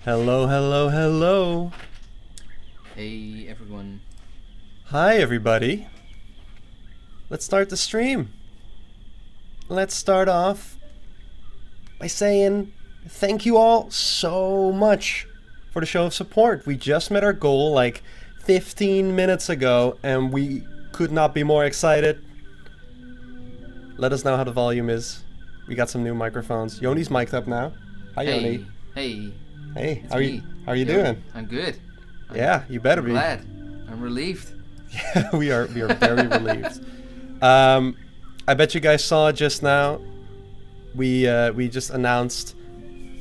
Hello, hello, hello. Hey everyone. Hi, everybody. Let's start the stream. Let's start off by saying thank you all so much for the show of support. We just met our goal like 15 minutes ago and we could not be more excited. Let us know how the volume is. We got some new microphones. Yoni's mic'd up now. Hi, Yoni. Hey. Hey, It's how are me. you Yo, doing? I'm good. Yeah, you better be. Glad. I'm relieved. Yeah, we are very relieved. I bet you guys saw just now. We just announced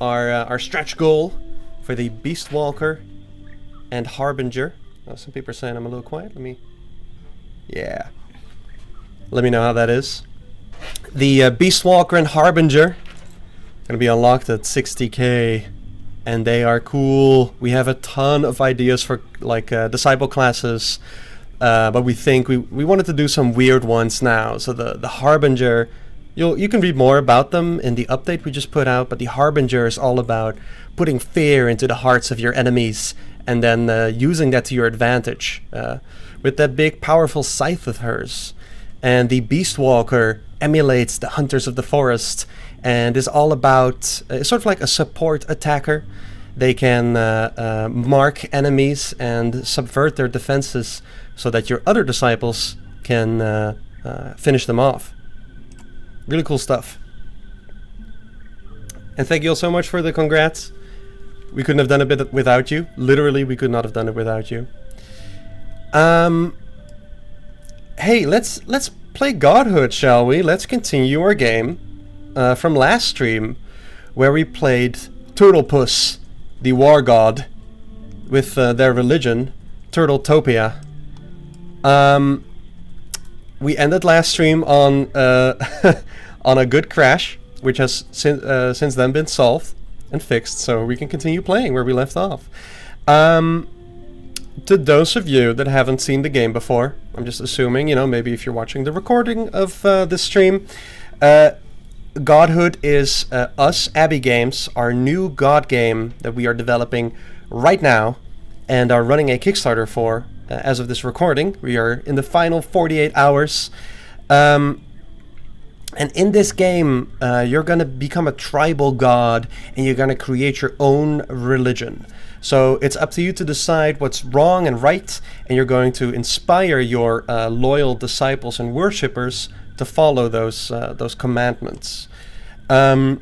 our stretch goal for the Beast Walker and Harbinger. Oh, some people are saying I'm a little quiet. Yeah. Let me know how that is. The Beast Walker and Harbinger gonna be unlocked at 60k, and they are cool. We have a ton of ideas for like disciple classes. But we think we wanted to do some weird ones now. So the Harbinger, you can read more about them in the update we just put out, but the Harbinger is all about putting fear into the hearts of your enemies and then using that to your advantage with that big powerful scythe of hers. And the Beast Walker emulates the Hunters of the Forest and is all about sort of like a support attacker. They can mark enemies and subvert their defenses so that your other disciples can finish them off. Really cool stuff. And thank you all so much for the congrats. We couldn't have done it without you. Literally, we could not have done it without you. Hey, let's play Godhood, shall we? Let's continue our game from last stream, where we played Turtlepus, the war god, with their religion, Turtletopia. We ended last stream on on a good crash, which has since then been solved and fixed, so we can continue playing where we left off. To those of you that haven't seen the game before, I'm just assuming, you know, maybe if you're watching the recording of this stream, Godhood is us, Abbey Games, our new God game that we are developing right now and are running a Kickstarter for as of this recording. We are in the final 48 hours. And in this game, you're going to become a tribal god and you're going to create your own religion. So it's up to you to decide what's wrong and right, and you're going to inspire your loyal disciples and worshippers to follow those commandments. When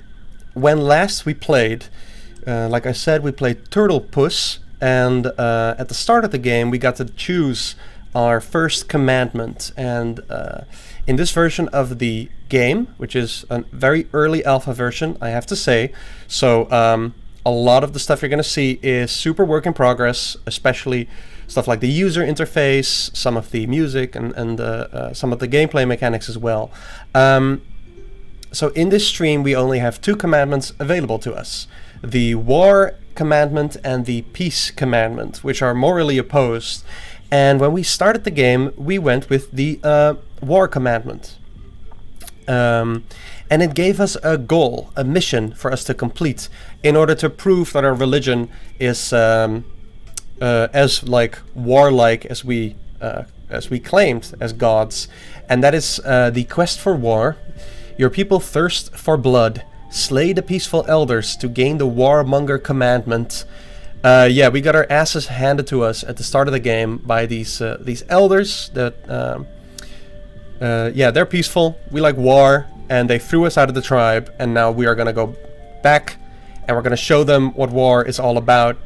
last we played, like I said, we played Turtlepus, and at the start of the game we got to choose our first commandment. And in this version of the game, which is a very early alpha version, I have to say, so a lot of the stuff you're going to see is super work in progress, especially stuff like the user interface, some of the music, and some of the gameplay mechanics as well. So in this stream, we only have two commandments available to us: the War commandment and the Peace commandment, which are morally opposed. And when we started the game, we went with the War commandment. And it gave us a goal, a mission for us to complete in order to prove that our religion is as like warlike as we claimed as gods. And that is the quest for war. Your people thirst for blood. Slay the peaceful elders to gain the warmonger commandment. Yeah, we got our asses handed to us at the start of the game by these elders that yeah, they're peaceful. We like war, and they threw us out of the tribe, and now we are gonna go back and we're gonna show them what war is all about.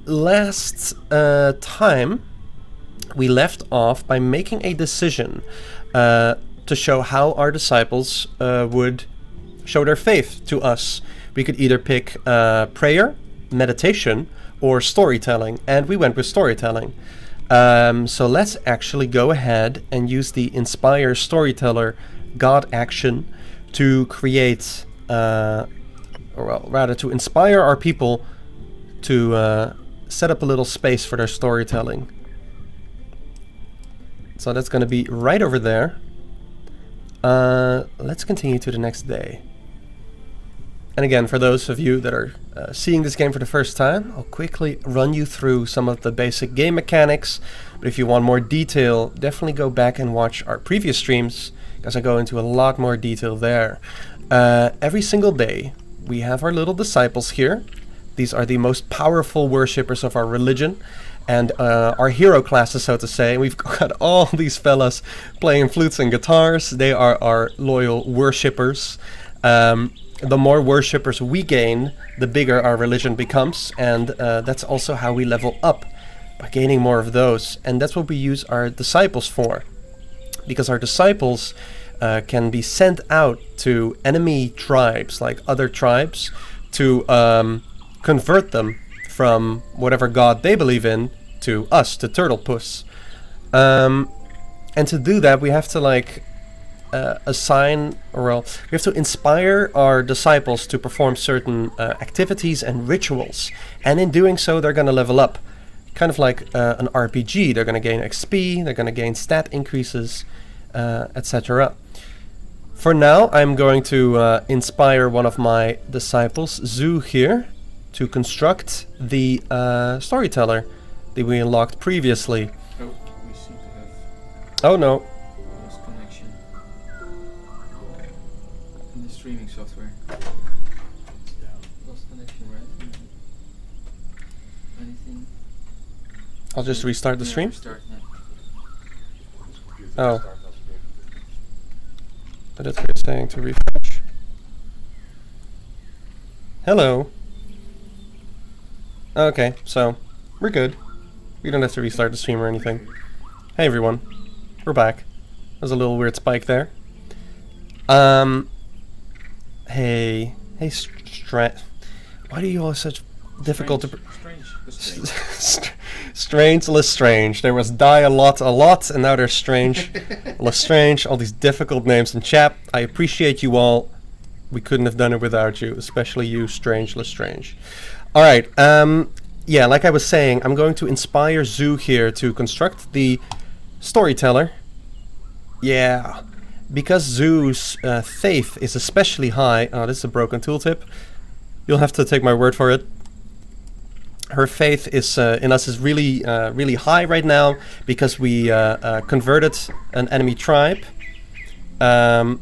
Last time we left off by making a decision to show how our disciples would show their faith to us. We could either pick prayer, meditation, or storytelling, and we went with storytelling. So let's actually go ahead and use the Inspire Storyteller God action to create, or well, rather to inspire our people to set up a little space for their storytelling. So that's going to be right over there. Let's continue to the next day. And again, for those of you that are seeing this game for the first time, I'll quickly run you through some of the basic game mechanics. But if you want more detail, definitely go back and watch our previous streams, because I go into a lot more detail there. Every single day, we have our little disciples here. These are the most powerful worshippers of our religion, and our hero classes, so to say. We've got all these fellas playing flutes and guitars. They are our loyal worshippers. The more worshippers we gain, the bigger our religion becomes, and that's also how we level up, by gaining more of those. And that's what we use our disciples for, because our disciples can be sent out to enemy tribes, like other tribes, to convert them from whatever god they believe in to us, to Turtle Puss. And to do that, we have to like assign, or well, we have to inspire our disciples to perform certain activities and rituals, and in doing so they're going to level up, kind of like an RPG. They're going to gain XP, they're going to gain stat increases, etc. For now, I'm going to inspire one of my disciples, Zoo here, to construct the storyteller that we unlocked previously. Oh, we seem to have Oh no. lost connection in the streaming software. Lost connection, right? Anything? I'll just restart the Yeah, stream. restart now. Oh. But it's saying to refresh. Hello. Okay, so we're good. We don't have to restart the stream or anything. Hey everyone, we're back. There's a little weird spike there. Hey, why do you all have such difficult to... Strange, Lestrange. There was die a lot, and now there's Strange, Lestrange, all these difficult names in chat. I appreciate you all. We couldn't have done it without you, especially you, Strange, Lestrange. Alright, yeah, like I was saying, I'm going to inspire Zoo here to construct the storyteller. Yeah, because Zoo's faith is especially high. Oh, this is a broken tooltip. You'll have to take my word for it. Her faith is in us is really, really high right now, because we converted an enemy tribe. Yeah,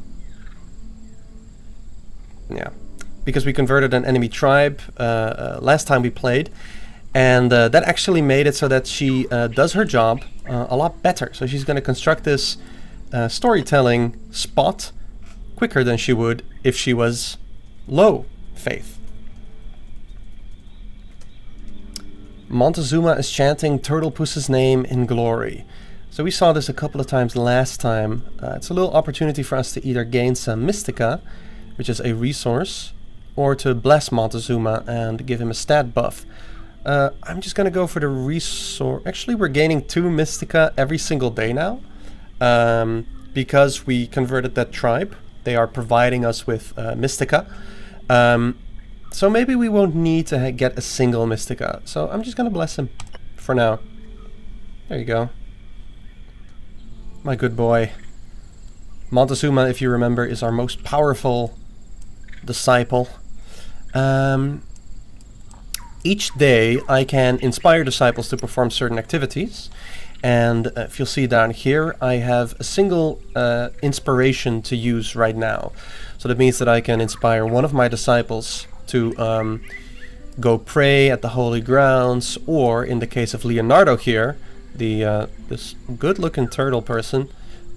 because we converted an enemy tribe last time we played, and that actually made it so that she does her job a lot better. So she's going to construct this storytelling spot quicker than she would if she was low faith. Montezuma is chanting Turtle Puss's name in glory. So we saw this a couple of times last time. It's a little opportunity for us to either gain some Mystica, which is a resource, or to bless Montezuma and give him a stat buff. I'm just going to go for the resource. Actually, we're gaining 2 Mystica every single day now, because we converted that tribe. They are providing us with Mystica. So maybe we won't need to get a single Mystica. So I'm just going to bless him for now. There you go. My good boy. Montezuma, if you remember, is our most powerful disciple. Each day I can inspire disciples to perform certain activities. And if you'll see down here, I have a single inspiration to use right now. So that means that I can inspire one of my disciples to go pray at the holy grounds, or in the case of Leonardo here, the this good-looking turtle person,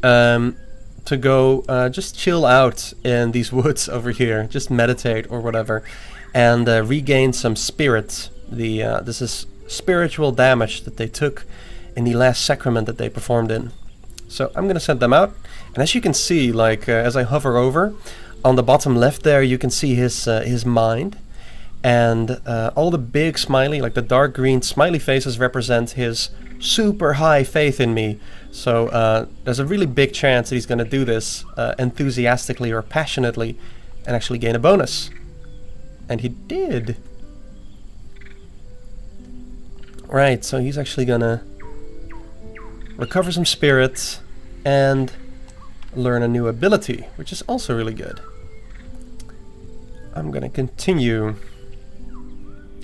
to go just chill out in these woods over here, just meditate or whatever, and regain some spirit. This is spiritual damage that they took in the last sacrament that they performed in. So I'm gonna send them out, and as you can see, like as I hover over, on the bottom left there, you can see his mind, and all the big smiley, like the dark green smiley faces, represent his super high faith in me. So there's a really big chance that he's going to do this enthusiastically or passionately and actually gain a bonus. And he did. Right, so he's actually going to recover some spirit and learn a new ability, which is also really good. I'm gonna continue.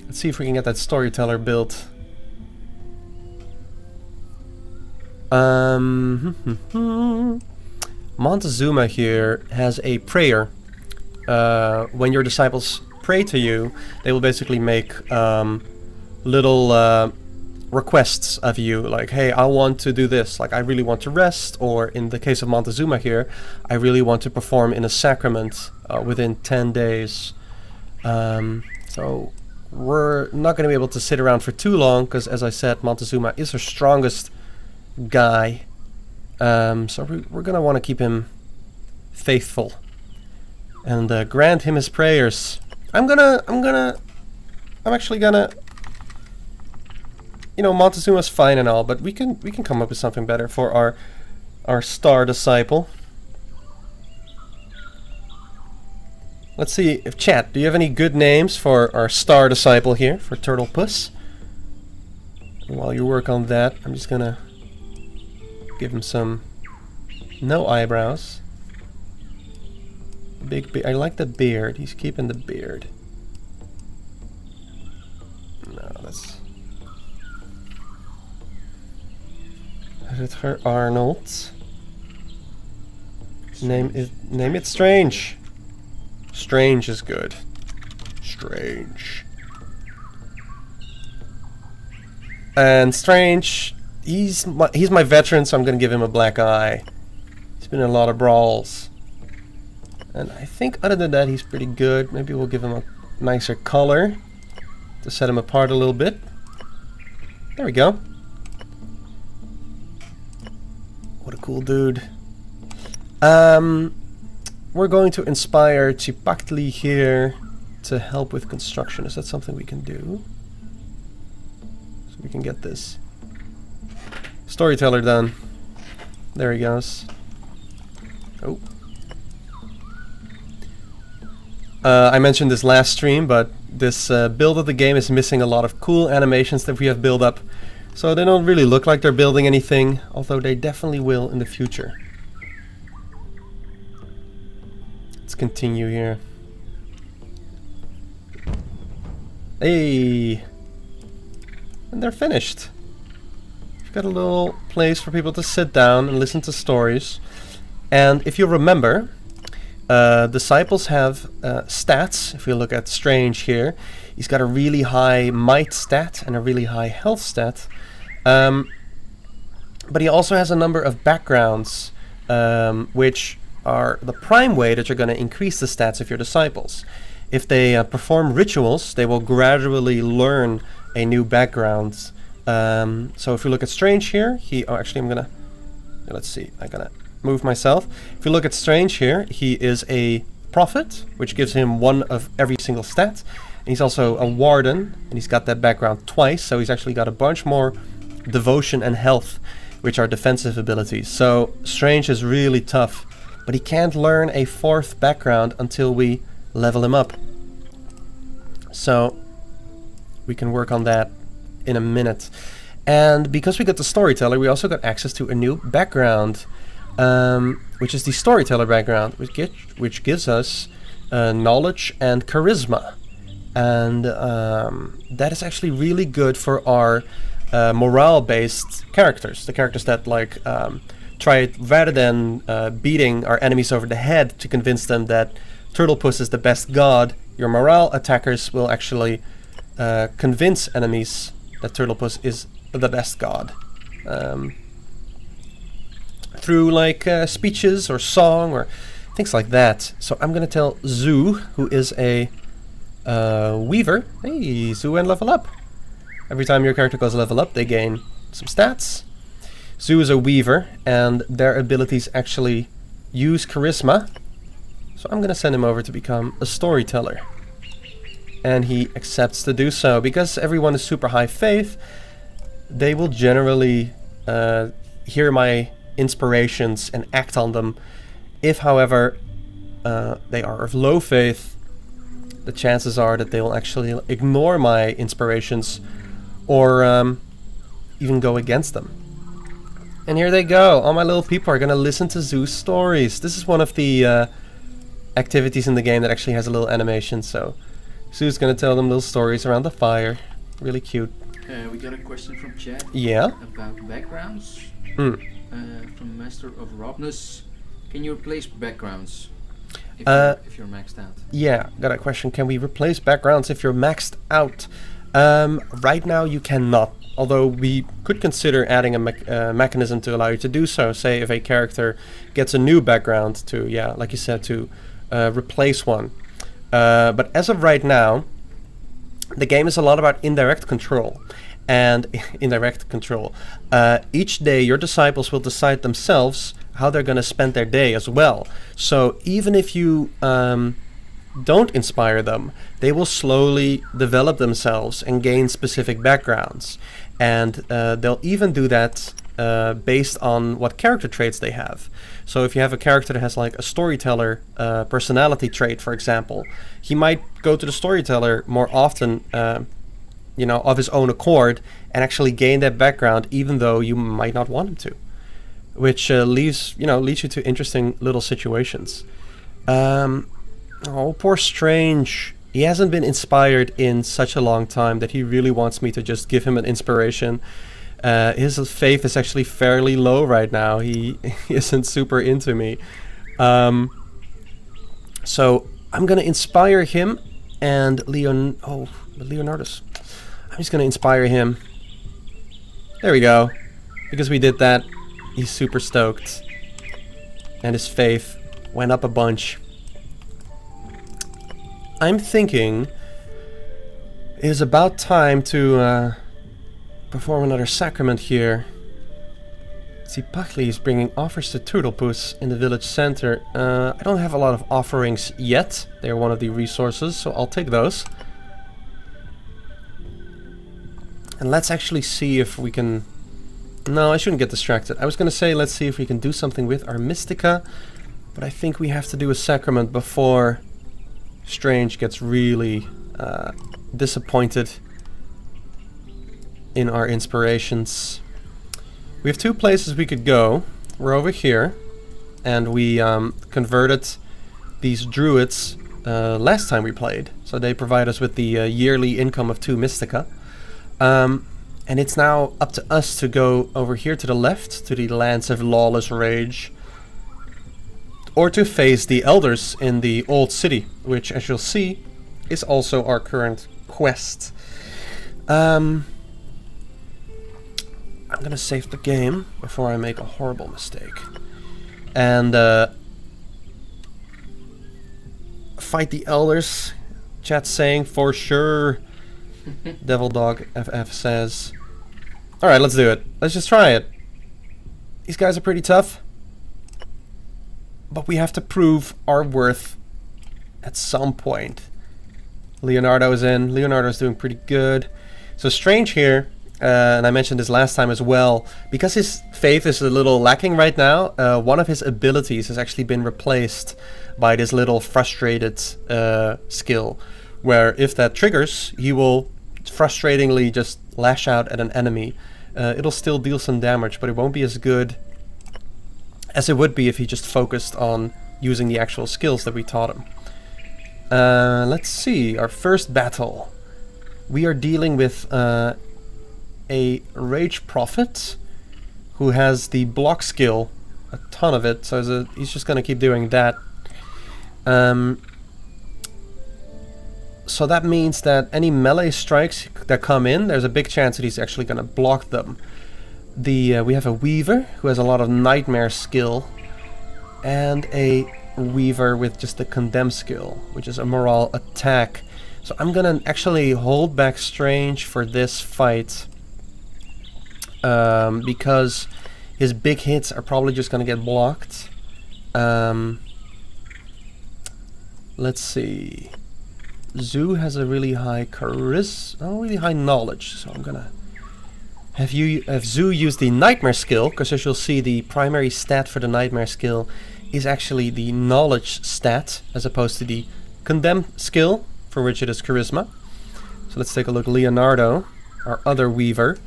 Let's see if we can get that storyteller built. Montezuma here has a prayer. When your disciples pray to you, they will basically make little requests of you, like, hey, I want to do this, like I really want to rest, or in the case of Montezuma here, I really want to perform in a sacrament within 10 days. So we're not going to be able to sit around for too long, because as I said, Montezuma is our strongest guy. So we're going to want to keep him faithful and grant him his prayers. I'm actually gonna, you know, Montezuma's fine and all, but we can come up with something better for our star disciple. Let's see if chat, do you have any good names for our star disciple here for Turtle Puss? And while you work on that, I'm just gonna give him some no eyebrows. I like the beard. He's keeping the beard. No, that's her Arnold. Name it Strange. Strange is good. Strange. And Strange, he's my veteran, so I'm gonna give him a black eye. He's been in a lot of brawls. And I think other than that, he's pretty good. Maybe we'll give him a nicer color to set him apart a little bit. There we go. What a cool dude. We're going to inspire Chipaktli here to help with construction. Is that something we can do? So we can get this storyteller done. There he goes. Oh. I mentioned this last stream, but this build of the game is missing a lot of cool animations that we have built up. So they don't really look like they're building anything, although they definitely will in the future. Let's continue here. Hey! And they're finished. We've got a little place for people to sit down and listen to stories. And if you remember, disciples have stats. If you look at Strange here, he's got a really high might stat and a really high health stat. But he also has a number of backgrounds, which are the prime way that you're going to increase the stats of your disciples. If they perform rituals, they will gradually learn a new background. So if you look at Strange here, actually I'm gonna, let's see, I'm gonna move myself. If you look at Strange here, he is a prophet, which gives him one of every single stat. And he's also a warden, and he's got that background twice, so he's actually got a bunch more devotion and health, which are defensive abilities. So Strange is really tough, but he can't learn a fourth background until we level him up. So we can work on that in a minute. And because we got the Storyteller, we also got access to a new background, which is the Storyteller Background, which gives us knowledge and charisma. And that is actually really good for our morale-based characters. The characters that like try, rather than beating our enemies over the head to convince them that Turtlepuss is the best god, your morale attackers will actually convince enemies that Turtlepuss is the best god. Through like speeches or song or things like that. So I'm gonna tell Zoo, who is a weaver. Hey, Zoo and level up. Every time your character goes level up, they gain some stats. Zoo is a weaver, and their abilities actually use charisma. So I'm gonna send him over to become a storyteller. And he accepts to do so. Because everyone is super high faith, they will generally hear my inspirations and act on them. If, however, they are of low faith, the chances are that they will actually ignore my inspirations or even go against them. And here they go. All my little people are gonna listen to Zoo's stories. This is one of the activities in the game that actually has a little animation. So Sue's gonna tell them little stories around the fire. Really cute. We got a question from chat. Yeah. About backgrounds. Mm. From Master of Robness. Can you replace backgrounds if you're maxed out? Yeah, got a question. Can we replace backgrounds if you're maxed out? Right now you cannot. Although we could consider adding a mechanism to allow you to do so. Say if a character gets a new background to, yeah, like you said, to replace one. But as of right now, the game is a lot about indirect control. And indirect control. Each day your disciples will decide themselves how they're going to spend their day as well. So even if you don't inspire them, they will slowly develop themselves and gain specific backgrounds. And they'll even do that based on what character traits they have. So if you have a character that has like a storyteller personality trait, for example, he might go to the storyteller more often, you know, of his own accord, and actually gain that background, even though you might not want him to, which leads you to interesting little situations. Oh, poor Strange. He hasn't been inspired in such a long time that he really wants me to just give him an inspiration. His faith is actually fairly low right now. He isn't super into me. So I'm gonna inspire him and Leonardus. I'm just gonna inspire him. There we go. Because we did that, he's super stoked. And his faith went up a bunch. I'm thinking it is about time to perform another sacrament here. See, Pachli is bringing offers to Turtlepuss in the village center. I don't have a lot of offerings yet. They're one of the resources, so I'll take those. And let's actually see if we can... No, I shouldn't get distracted. I was going to say let's see if we can do something with our Mystica, but I think we have to do a sacrament before Strange gets really disappointed in our inspirations. We have two places we could go. We're over here, and we converted these druids last time we played, so they provide us with the yearly income of 2 Mystica. And it's now up to us to go over here to the left, to the lands of lawless rage, or to face the elders in the old city, which, as you'll see, is also our current quest. I'm gonna save the game before I make a horrible mistake. And fight the elders. Chat's saying for sure. Devil Dog FF says. Alright, let's do it. Let's just try it. These guys are pretty tough. But we have to prove our worth at some point. Leonardo is in. Leonardo's doing pretty good. So Strange here, and I mentioned this last time as well, because his faith is a little lacking right now, one of his abilities has actually been replaced by this little frustrated skill, where if that triggers, he will frustratingly just lash out at an enemy. It'll still deal some damage, but it won't be as good as it would be if he just focused on using the actual skills that we taught him. Let's see, our first battle. We are dealing with a Rage Prophet who has the block skill, a ton of it, so he's just going to keep doing that. So that means that any melee strikes that come in, there's a big chance that he's actually going to block them. We have a Weaver who has a lot of Nightmare skill, and a Weaver with just the Condemn skill, which is a morale attack. So I'm gonna actually hold back Strange for this fight, because his big hits are probably just gonna get blocked. Let's see. Zoo has a really high really high knowledge, so I'm gonna have Zoo use the Nightmare skill, because as you'll see, the primary stat for the Nightmare skill is actually the knowledge stat, as opposed to the Condemn skill, for which it is Charisma. So let's take a look. Leonardo, our other Weaver,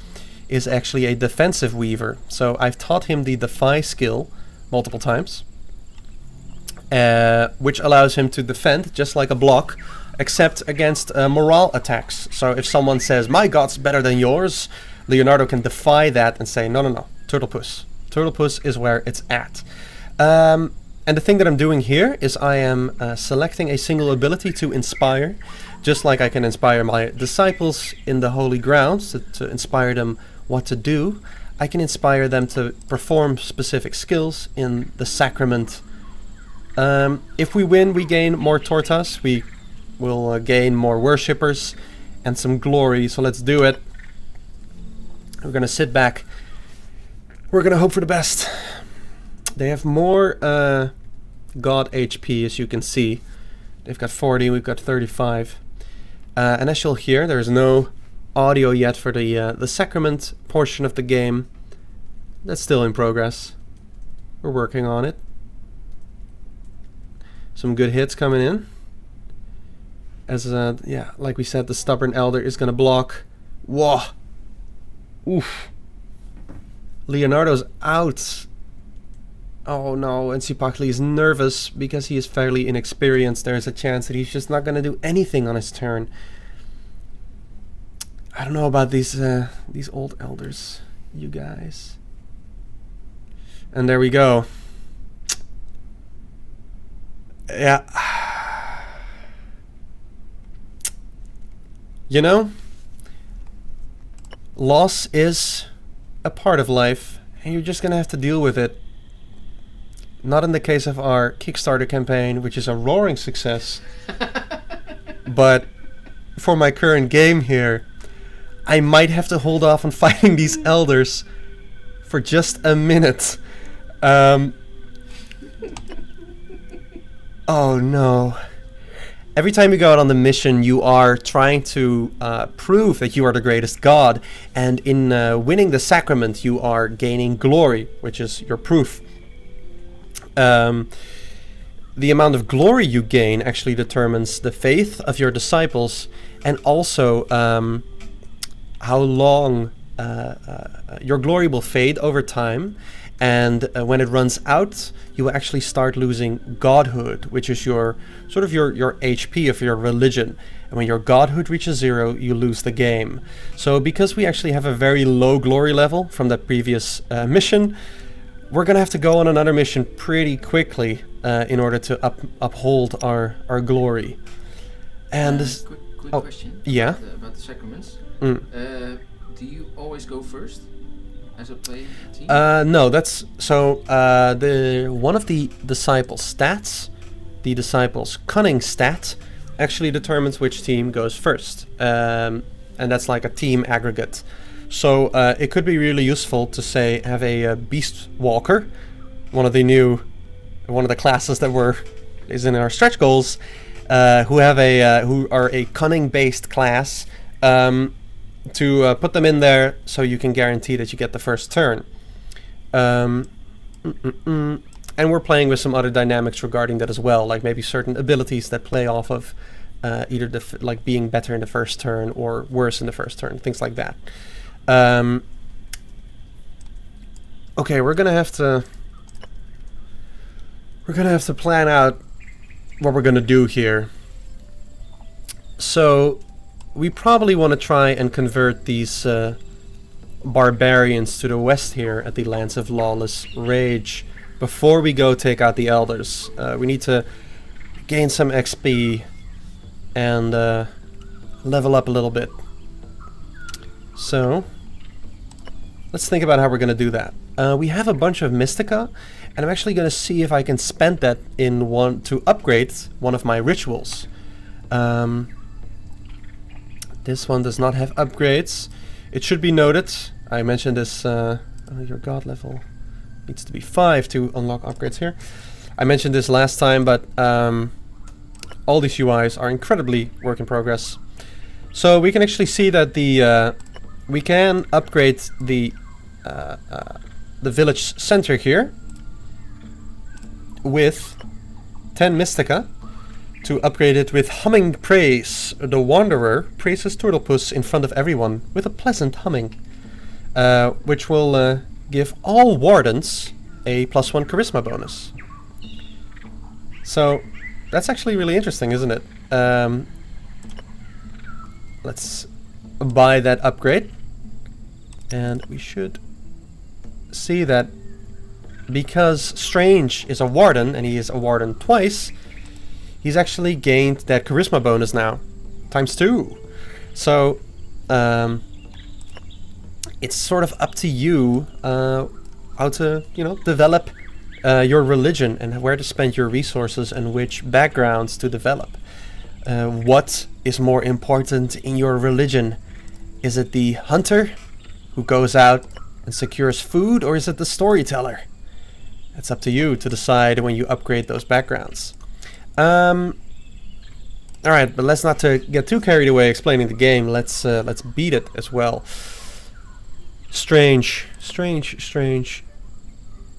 is actually a defensive Weaver. So I've taught him the Defy skill multiple times. which allows him to defend just like a block, except against morale attacks. So if someone says, my god's better than yours, Leonardo can defy that and say, no, no, no, Turtle Puss. Turtle Puss is where it's at. And the thing that I'm doing here is I am selecting a single ability to inspire, just like I can inspire my disciples in the holy grounds to inspire them what to do. I can inspire them to perform specific skills in the sacrament. If we win, we gain more tortas, we will gain more worshippers and some glory, so let's do it. We're gonna sit back, we're gonna hope for the best. They have more God HP, as you can see. They've got 40, we've got 35. And as you'll hear, there's no audio yet for the sacrament portion of the game. That's still in progress. We're working on it. Some good hits coming in. As yeah, like we said, the stubborn elder is gonna block. Whoa! Oof! Leonardo's out. Oh no, and Sipakli is nervous because he is fairly inexperienced. There's a chance that he's just not going to do anything on his turn. I don't know about these old elders, you guys. And there we go. Yeah. You know, loss is a part of life, and you're just going to have to deal with it. Not in the case of our Kickstarter campaign, which is a roaring success. But for my current game here, I might have to hold off on fighting these elders for just a minute. Oh no. Every time you go out on the mission, you are trying to prove that you are the greatest god. And in winning the sacrament, you are gaining glory, which is your proof. The amount of glory you gain actually determines the faith of your disciples, and also how long your glory will fade over time. And when it runs out, you will actually start losing godhood, which is your sort of your HP of your religion. And when your godhood reaches 0, you lose the game. So because we actually have a very low glory level from the previous mission, we're gonna have to go on another mission pretty quickly in order to uphold our glory. And this, quick question. Yeah. About the sacraments. Mm. Do you always go first as a playing team? No, that's so. One of the disciples' stats, the disciples' cunning stat, actually determines which team goes first, and that's like a team aggregate. So it could be really useful to say have a beast walker, one of the classes that is in our stretch goals, who are a cunning based class, to put them in there so you can guarantee that you get the first turn. And we're playing with some other dynamics regarding that as well, like maybe certain abilities that play off of either like being better in the first turn or worse in the first turn, things like that. Okay, we're gonna have to plan out what we're gonna do here. So we probably want to try and convert these barbarians to the west here at the Lands of Lawless Rage before we go take out the elders. We need to gain some XP and level up a little bit. So let's think about how we're going to do that. We have a bunch of Mystica, and I'm actually going to see if I can spend that in to upgrade one of my rituals. This one does not have upgrades. It should be noted, I mentioned this, your god level needs to be 5 to unlock upgrades here. I mentioned this last time, but all these UIs are incredibly work in progress. So we can actually see that we can upgrade the village center here with 10 Mystica, to upgrade it with Humming Praise. The Wanderer praises Turtlepuss in front of everyone with a pleasant humming, which will give all wardens a +1 charisma bonus. So that's actually really interesting, isn't it? Let's buy that upgrade. And we should see that because Strange is a warden, and he is a warden twice, he's actually gained that charisma bonus now, ×2. So it's sort of up to you how to, you know, develop your religion and where to spend your resources and which backgrounds to develop. What is more important in your religion? Is it the hunter who goes out and secures food, or is it the storyteller? It's up to you to decide when you upgrade those backgrounds. Alright, but let's not get too carried away explaining the game. Let's beat it as well. Strange.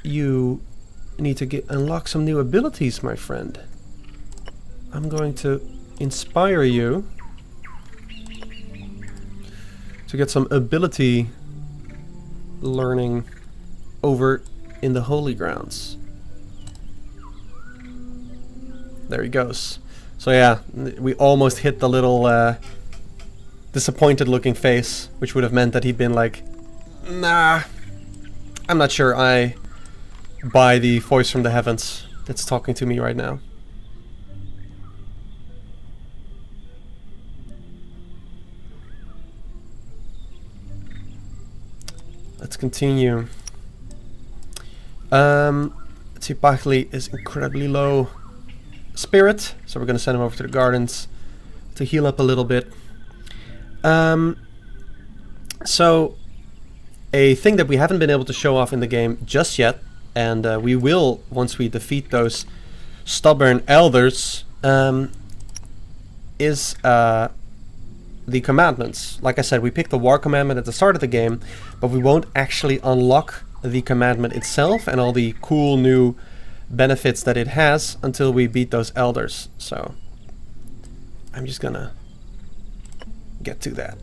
You need to unlock some new abilities, my friend. I'm going to inspire you to get some ability learning over in the Holy Grounds. There he goes. So yeah, we almost hit the little disappointed looking face, which would have meant that he'd been like, nah, I'm not sure I buy the voice from the heavens that's talking to me right now. Let's continue. Tsipachli is incredibly low spirit, so we're going to send him over to the gardens to heal up a little bit. So a thing that we haven't been able to show off in the game just yet, and we will once we defeat those stubborn elders, is the commandments. Like I said, we picked the war commandment at the start of the game, but we won't actually unlock the commandment itself and all the cool new benefits that it has until we beat those elders. So I'm just gonna get to that.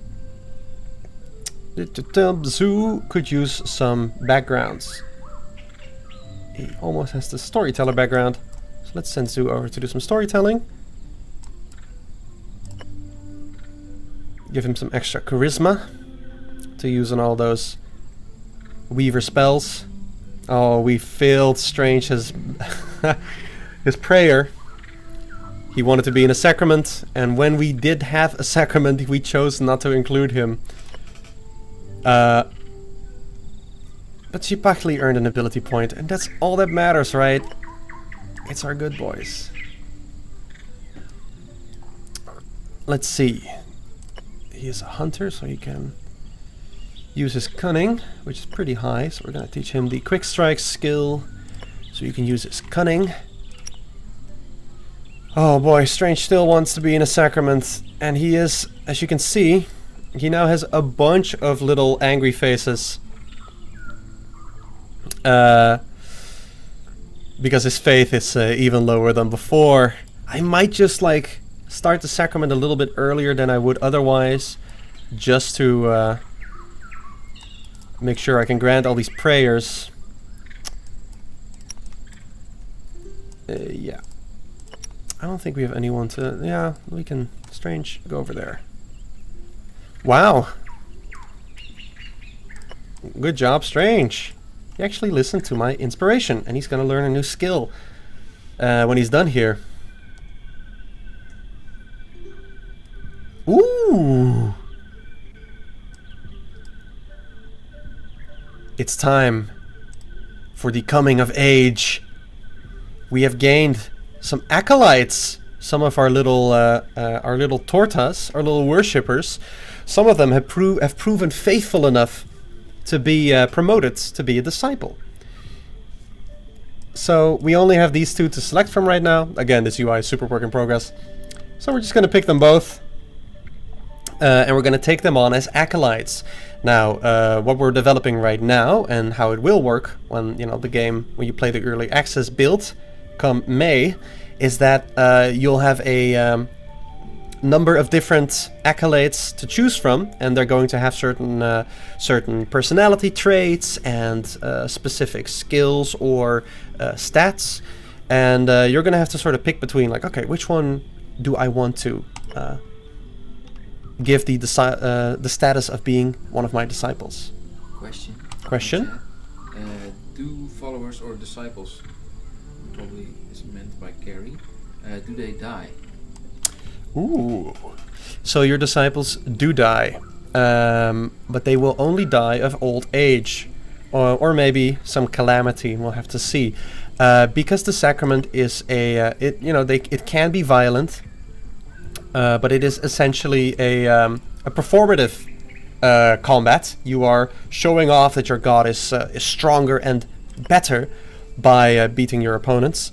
Zoo could use some backgrounds. He almost has the storyteller background, so let's send Zoo over to do some storytelling. Give him some extra charisma to use on all those Weaver spells. Oh, we failed Strange his his prayer. He wanted to be in a sacrament, and when we did have a sacrament, we chose not to include him. But Tsipachli earned an ability point, and that's all that matters, right? It's our good boys. Let's see. He is a hunter, so he can use his cunning, which is pretty high. So we're going to teach him the quick strike skill, so he can use his cunning. Oh boy, Strange still wants to be in a sacrament, and he is, as you can see, he now has a bunch of little angry faces. Because his faith is even lower than before. I might just like start the sacrament a little bit earlier than I would otherwise, just to make sure I can grant all these prayers. Yeah. I don't think we have anyone to... Yeah, we can... Strange, go over there. Wow! Good job, Strange! He actually listened to my inspiration, and he's gonna learn a new skill when he's done here. Ooh! It's time for the coming of age. We have gained some acolytes. Some of our little tortas, our little worshippers. Some of them have proven faithful enough to be promoted to be a disciple. So we only have these two to select from right now. Again, this UI is super work in progress. So we're just going to pick them both. And we're going to take them on as acolytes. Now, what we're developing right now and how it will work when the game, when you play the early access build come May, is that you'll have a number of different acolytes to choose from, and they're going to have certain personality traits and specific skills or stats. And you're going to have to sort of pick between, like, okay, which one do I want to give the status of being one of my disciples? Question? Do followers or disciples, probably is meant by Carrie, do they die? Ooh. So your disciples do die, but they will only die of old age, or maybe some calamity. We'll have to see, because the sacrament is it can be violent, but it is essentially a performative combat. You are showing off that your god is stronger and better by beating your opponents.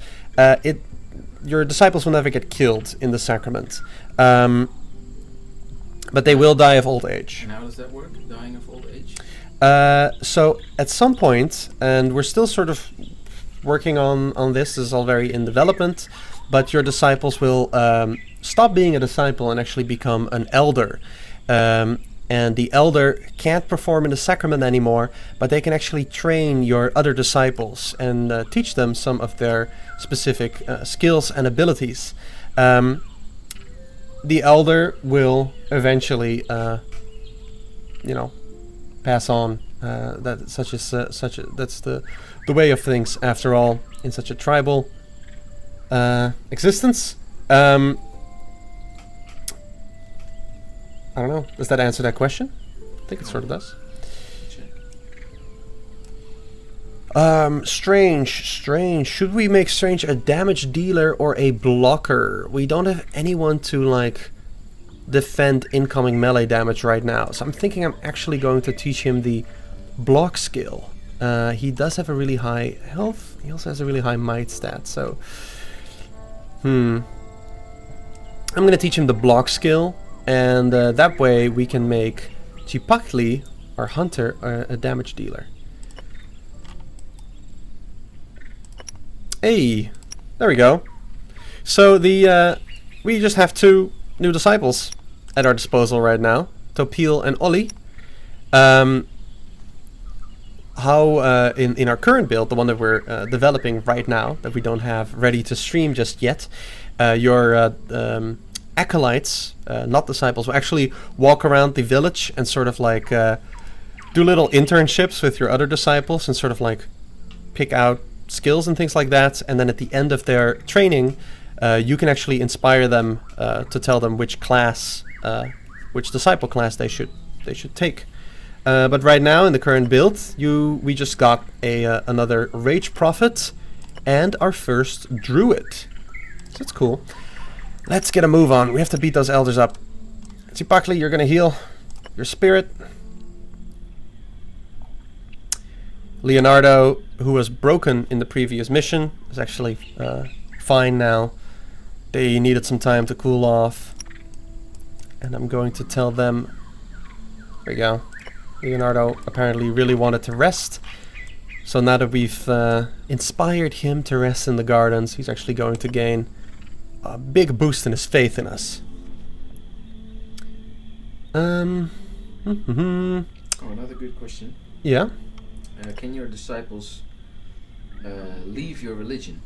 Your disciples will never get killed in the sacrament. But they will die of old age. And how does that work, dying of old age? So at some point, and we're still sort of working on this is all very in development, but your disciples will stop being a disciple and actually become an elder. And the elder can't perform in the sacrament anymore, but they can actually train your other disciples and teach them some of their specific skills and abilities. The elder will eventually, pass on. That's the way of things, after all, in such a tribal existence. I don't know. Does that answer that question? I think it sort of does. Strange. Should we make Strange a damage dealer or a blocker? We don't have anyone to, like, defend incoming melee damage right now. So I'm thinking I'm actually going to teach him the block skill. He does have a really high health. He also has a really high might stat. So, I'm going to teach him the block skill. And that way we can make Chipakli, our hunter, a damage dealer. Hey, there we go. So we just have 2 new disciples at our disposal right now, Topil and Ollie. In our current build, the one that we're developing right now, that we don't have ready to stream just yet, your acolytes, not disciples, will actually walk around the village and sort of like do little internships with your other disciples and sort of like pick out skills and things like that. And then at the end of their training, you can actually inspire them to tell them which class, which disciple class they should take. But right now in the current build, we just got another Rage Prophet and our first Druid. So that's cool. Let's get a move on. We have to beat those elders up. Chipakli, you're gonna heal your spirit. Leonardo, who was broken in the previous mission, is actually fine now. They needed some time to cool off. And I'm going to tell them... There we go. Leonardo apparently really wanted to rest. So now that we've inspired him to rest in the gardens, he's actually going to gain a big boost in his faith in us. Oh, another good question. Yeah? Can your disciples leave your religion?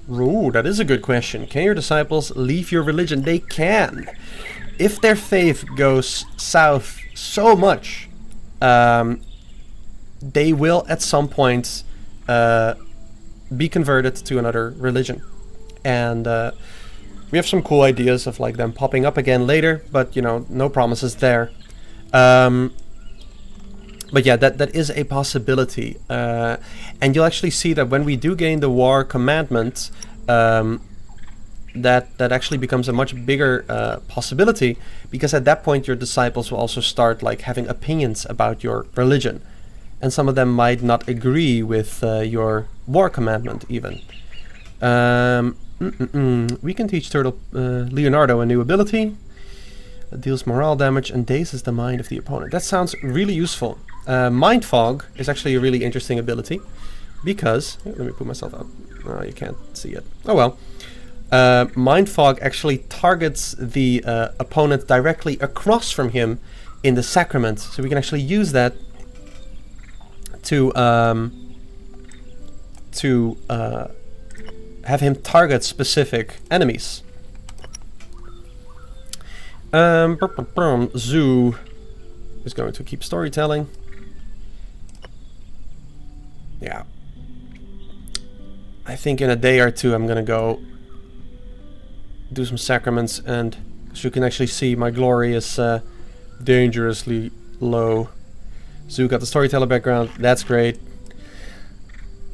Ooh, that is a good question. Can your disciples leave your religion? They can. If their faith goes south so much, they will at some point be converted to another religion. And we have some cool ideas of like them popping up again later, but you know, no promises there. But yeah, that is a possibility. And you'll actually see that when we do gain the war commandment, that actually becomes a much bigger possibility, because at that point your disciples will also start like having opinions about your religion, and some of them might not agree with your war commandment even. We can teach Leonardo a new ability. It deals morale damage and dazes the mind of the opponent. That sounds really useful. Mind Fog is actually a really interesting ability, because... Let me put myself up. Oh, you can't see it. Oh well. Mind Fog actually targets the opponent directly across from him in the sacrament. So we can actually use that to have him target specific enemies. Zoo is going to keep storytelling. Yeah. I think in a day or two I'm gonna go do some sacraments, and as you can actually see, my glory is dangerously low. Zoo got the storyteller background, that's great.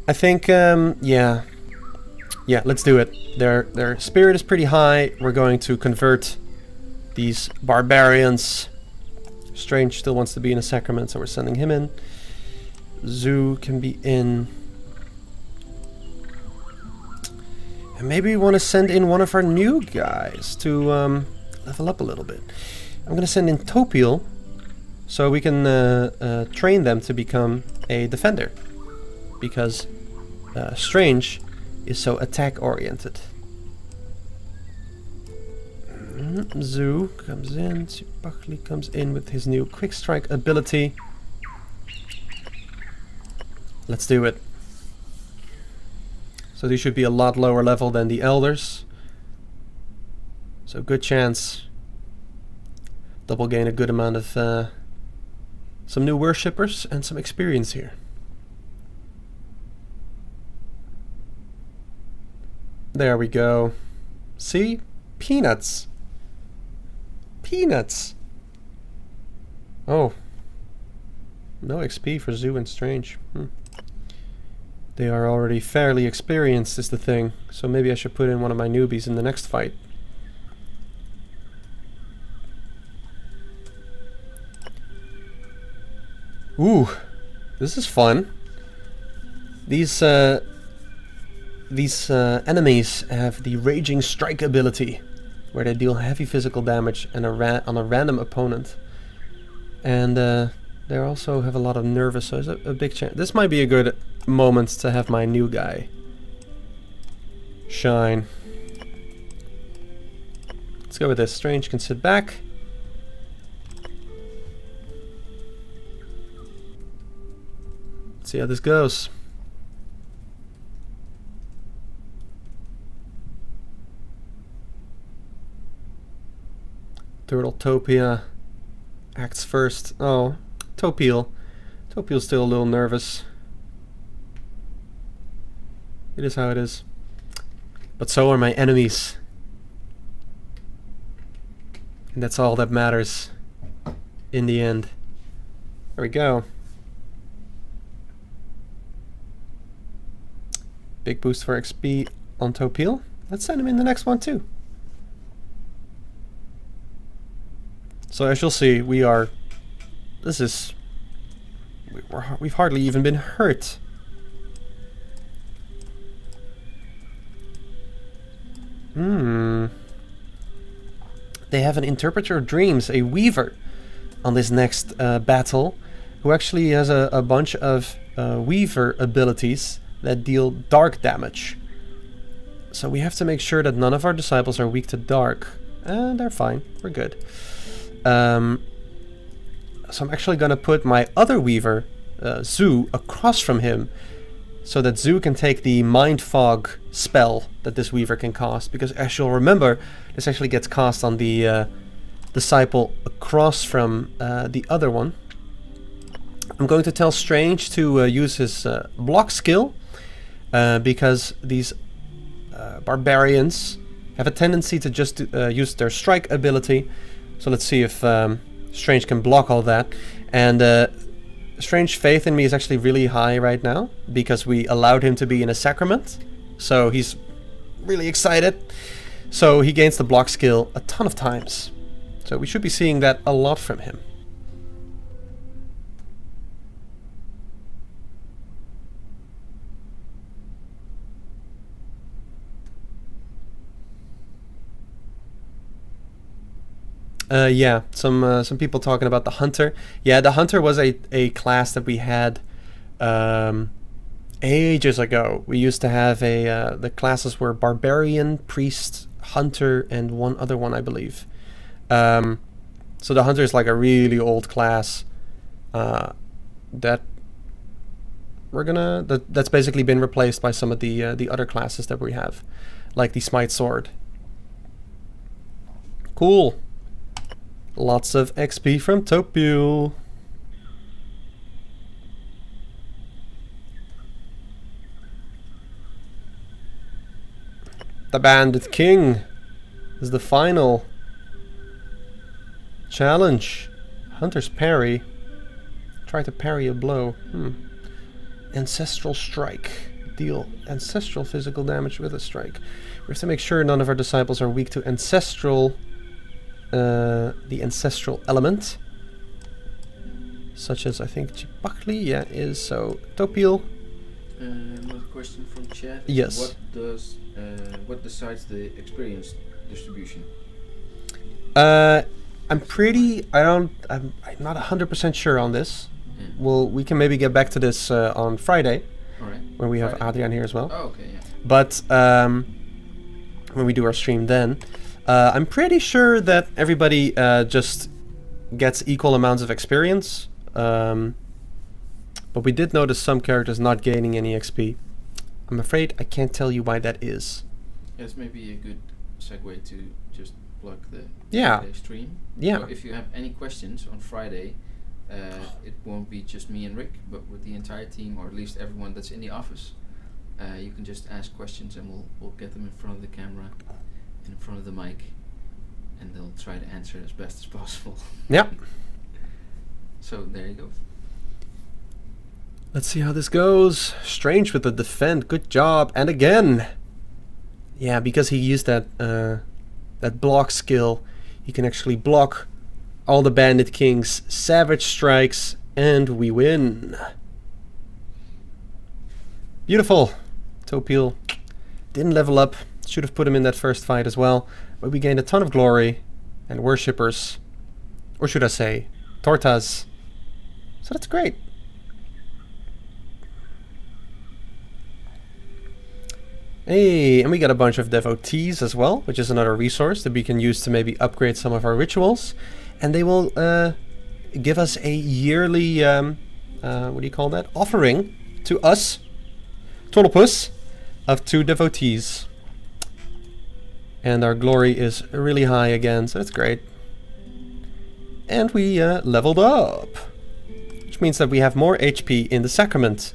I think, yeah, let's do it. Their spirit is pretty high. We're going to convert these barbarians. Strange still wants to be in a sacrament, so we're sending him in. Zoo can be in. And maybe we want to send in one of our new guys to level up a little bit. I'm going to send in Topiel, so we can train them to become a defender. Because Strange is so attack-oriented. Zoo comes in, Buckley comes in with his new quick strike ability. Let's do it. So these should be a lot lower level than the elders. So good chance double gain a good amount of some new worshippers and some experience here. There we go. See? Peanuts. Peanuts. Oh. No XP for Zoo and Strange. They are already fairly experienced is the thing, so maybe I should put in one of my newbies in the next fight. Ooh, this is fun. These enemies have the Raging Strike ability, where they deal heavy physical damage and on a random opponent. And they also have a lot of nervous, so there's a big chance. This might be a good moment to have my new guy shine. Let's go with this. Strange can sit back. Let's see how this goes. Turtletopia acts first. Oh, Topiel. Topiel's still a little nervous. It is how it is. But so are my enemies. And that's all that matters in the end. There we go. Big boost for XP on Topiel. Let's send him in the next one too. So as you'll see, we've hardly even been hurt. They have an Interpreter of Dreams, a Weaver, on this next battle, who actually has a bunch of Weaver abilities that deal dark damage. So we have to make sure that none of our disciples are weak to dark. And they're fine, we're good. So I'm actually gonna put my other Weaver, Zoo, across from him, so that Zoo can take the Mind Fog spell that this Weaver can cast, because as you'll remember, this actually gets cast on the disciple across from the other one. I'm going to tell Strange to use his block skill, because these barbarians have a tendency to just use their strike ability. So let's see if Strange can block all that. And Strange faith in me is actually really high right now, because we allowed him to be in a sacrament. So he's really excited. So he gains the block skill a ton of times. So we should be seeing that a lot from him. Yeah, some people talking about the Hunter. Yeah, the Hunter was a class that we had ages ago. We used to have the classes were Barbarian, Priest, Hunter, and one other one, I believe. So the Hunter is like a really old class that we're gonna that's basically been replaced by some of the other classes that we have, like the Smite Sword. Cool. Lots of XP from Topil. The Bandit King is the final challenge. Hunter's Parry. Try to parry a blow. Ancestral Strike. Deal ancestral physical damage with a strike. We have to make sure none of our disciples are weak to ancestral, the ancestral element. Such as, I think, Chipakli, yeah, is. So, Topil. Another question from chat. Yes. What decides the experience distribution? I'm not 100% sure on this. Yeah. Well, we can maybe get back to this on Friday. Alright. When we have Adrian here as well. Oh, okay, yeah. But when we do our stream then, I'm pretty sure that everybody just gets equal amounts of experience. But we did notice some characters not gaining any XP. I'm afraid I can't tell you why that is. It's maybe a good segue to just plug the Friday stream. Yeah. So if you have any questions on Friday, it won't be just me and Rick, but with the entire team, or at least everyone that's in the office. You can just ask questions and we'll get them in front of the camera and in front of the mic, and they'll try to answer as best as possible. Yeah. So there you go. Let's see how this goes. Strange with the defend. Good job. And again. Yeah, because he used that that block skill, he can actually block all the Bandit King's savage strikes, and we win. Beautiful. Topil didn't level up. Should have put him in that first fight as well. But we gained a ton of glory and worshippers. Or should I say, tortas. So that's great. Hey, and we got a bunch of devotees as well, which is another resource that we can use to maybe upgrade some of our rituals. And they will give us a yearly, what do you call that? Offering to us, Tolopus, of 2 devotees. And our glory is really high again, so that's great. And we leveled up, which means that we have more HP in the sacrament,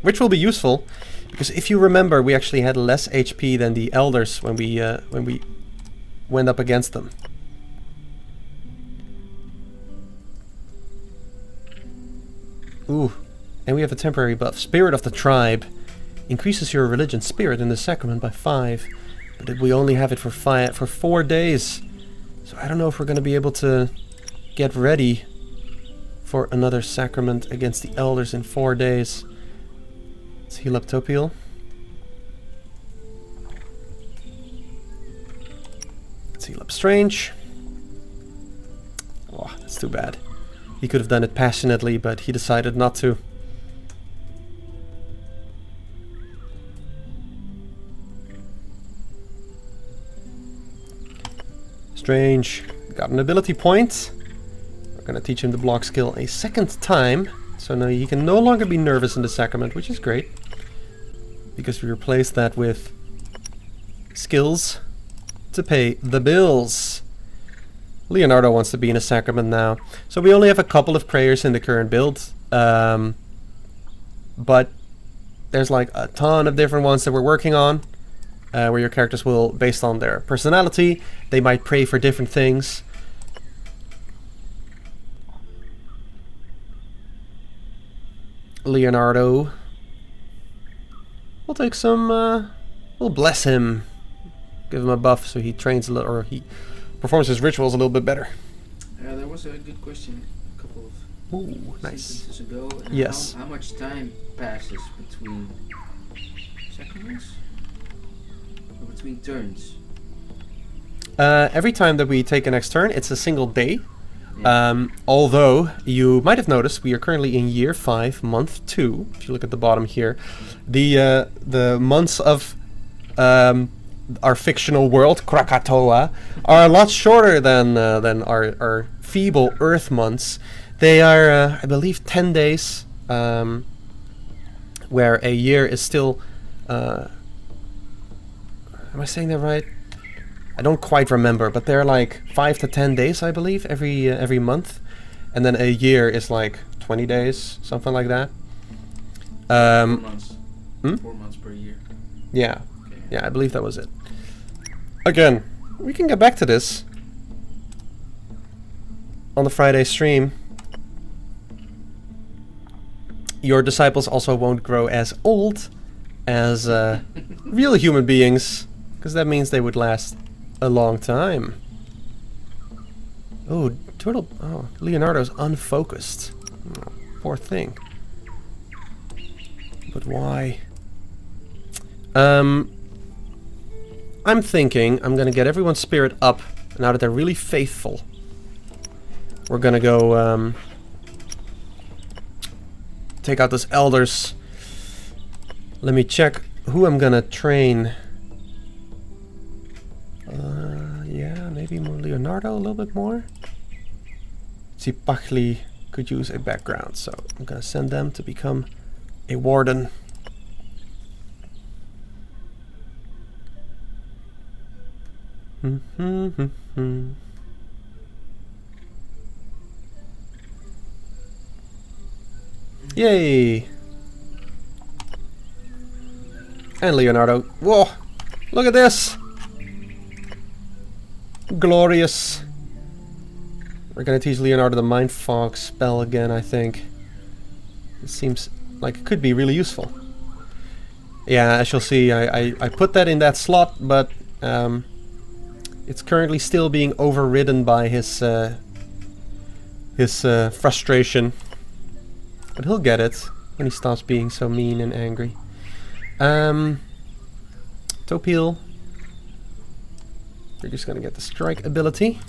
which will be useful. Because if you remember, we actually had less HP than the elders when we went up against them. Ooh, and we have a temporary buff. Spirit of the Tribe increases your religion spirit in the sacrament by 5, but we only have it for 4 days. So I don't know if we're going to be able to get ready for another sacrament against the elders in 4 days. Let's heal up Topil. Let's heal up Strange. Oh, that's too bad. He could have done it passionately, but he decided not to. Strange got an ability point. We're gonna teach him the block skill a second time. So now he can no longer be nervous in the sacrament, which is great. Because we replaced that with skills to pay the bills. Leonardo wants to be in a sacrament now. So we only have a couple of prayers in the current build. But there's like a ton of different ones that we're working on. Where your characters will, based on their personality, they might pray for different things. Leonardo. We'll take some, we'll bless him. Give him a buff so he trains a little, or he performs his rituals a little bit better. There was a good question a couple of sentences ago. Yes. How much time passes between sacraments? Or between turns? Every time that we take a next turn, it's a single day. Yeah. Although, you might have noticed, we are currently in year 5, month 2. If you look at the bottom here. The months of our fictional world, Krakatoa, are a lot shorter than our feeble Earth months. They are, I believe, 10 days. where a year is still... am I saying that right? I don't quite remember, but they're like 5 to 10 days, I believe, every month. And then a year is like 20 days, something like that. 4 months. 4 months per year. Yeah. Okay. Yeah, I believe that was it. Again, we can get back to this on the Friday stream. Your disciples also won't grow as old as real human beings, because that means they would last a long time. Oh, Turtle. Oh, Leonardo's unfocused. Oh, poor thing. But why? I'm thinking I'm gonna get everyone's spirit up now that they're really faithful. We're gonna go take out those elders. Let me check who I'm gonna train. Yeah, maybe more Leonardo a little bit more. Zipachli could use a background, so I'm gonna send them to become a warden. Yay! And Leonardo. Whoa! Look at this! Glorious! We're gonna teach Leonardo the Mind Fog spell again, I think. It seems like it could be really useful. Yeah, as you'll see, I put that in that slot, but it's currently still being overridden by his frustration. But he'll get it when he stops being so mean and angry. Topil. We're just gonna get the strike ability.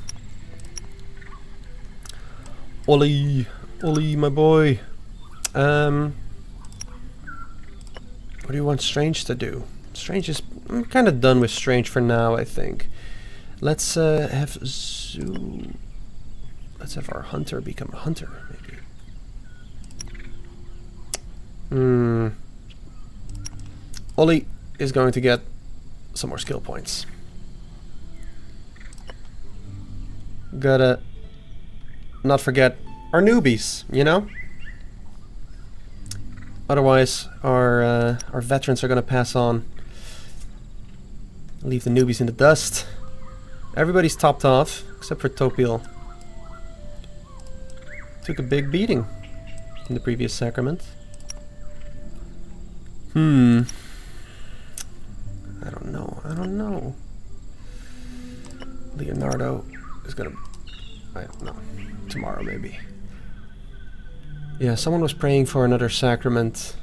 Ollie, my boy. What do you want Strange to do? Strange is... I'm kind of done with Strange for now, I think. Let's have Zoo... Let's have our Hunter become a Hunter, maybe. Ollie is going to get some more skill points. Gotta not forget our newbies, you know? Otherwise, our veterans are gonna pass on. Leave the newbies in the dust. Everybody's topped off, except for Topil. Took a big beating in the previous sacrament. I don't know. Leonardo is gonna... I don't know. Tomorrow, maybe. Yeah, someone was praying for another sacrament.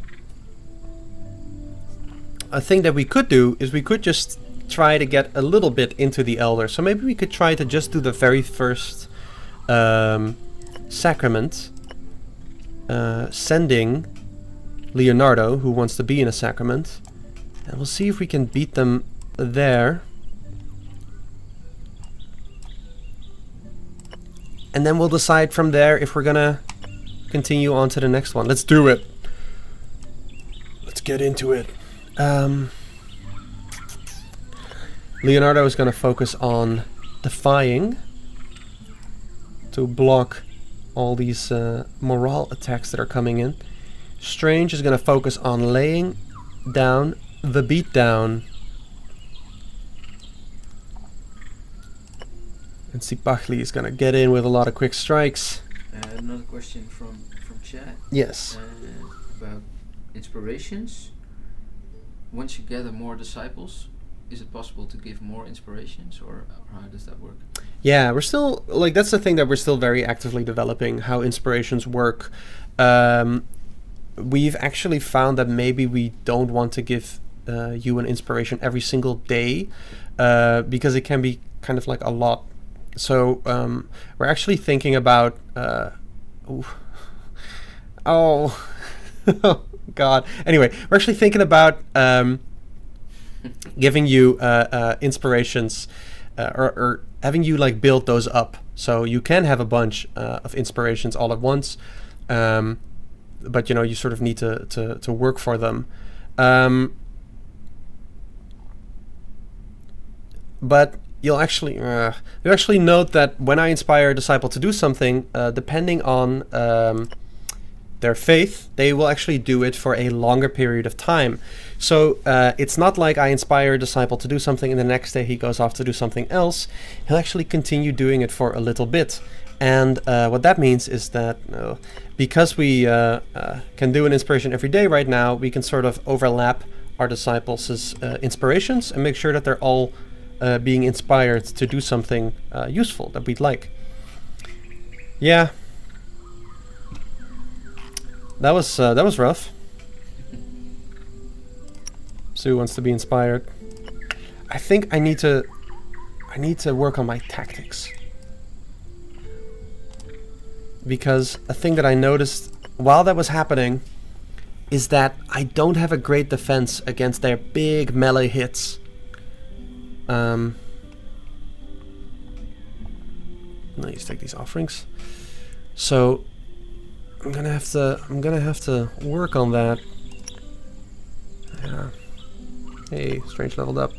A thing that we could do is we could just try to get a little bit into the Elder. So maybe we could try to just do the very first sacrament. Sending Leonardo, who wants to be in a sacrament. And we'll see if we can beat them there. And then we'll decide from there if we're gonna continue on to the next one. Let's do it. Let's get into it. Leonardo is gonna focus on defying to block all these morale attacks that are coming in. Strange is gonna focus on laying down the beatdown. And Zipachli is gonna get in with a lot of quick strikes. Another question from chat. Yes. About inspirations. Once you gather more disciples, is it possible to give more inspirations, or how does that work? Yeah, we're still, like, that's the thing that we're still very actively developing, how inspirations work. We've actually found that maybe we don't want to give you an inspiration every single day, because it can be kind of like a lot. So we're actually thinking about oh God. Anyway, we're actually thinking about giving you inspirations, or having you like build those up, so you can have a bunch of inspirations all at once. but you know, you sort of need to work for them. But you'll actually note that when I inspire a disciple to do something, depending on their faith, they will actually do it for a longer period of time. So it's not like I inspire a disciple to do something and the next day he goes off to do something else. He'll actually continue doing it for a little bit. And what that means is that because we can do an inspiration every day right now, we can sort of overlap our disciples' inspirations and make sure that they're all being inspired to do something useful that we'd like. Yeah, that was rough. Sue wants to be inspired. I think I need to work on my tactics, because a thing that I noticed while that was happening is that I don't have a great defense against their big melee hits. Let's take these offerings. So I'm gonna have to work on that. Yeah. Hey, Strange leveled up.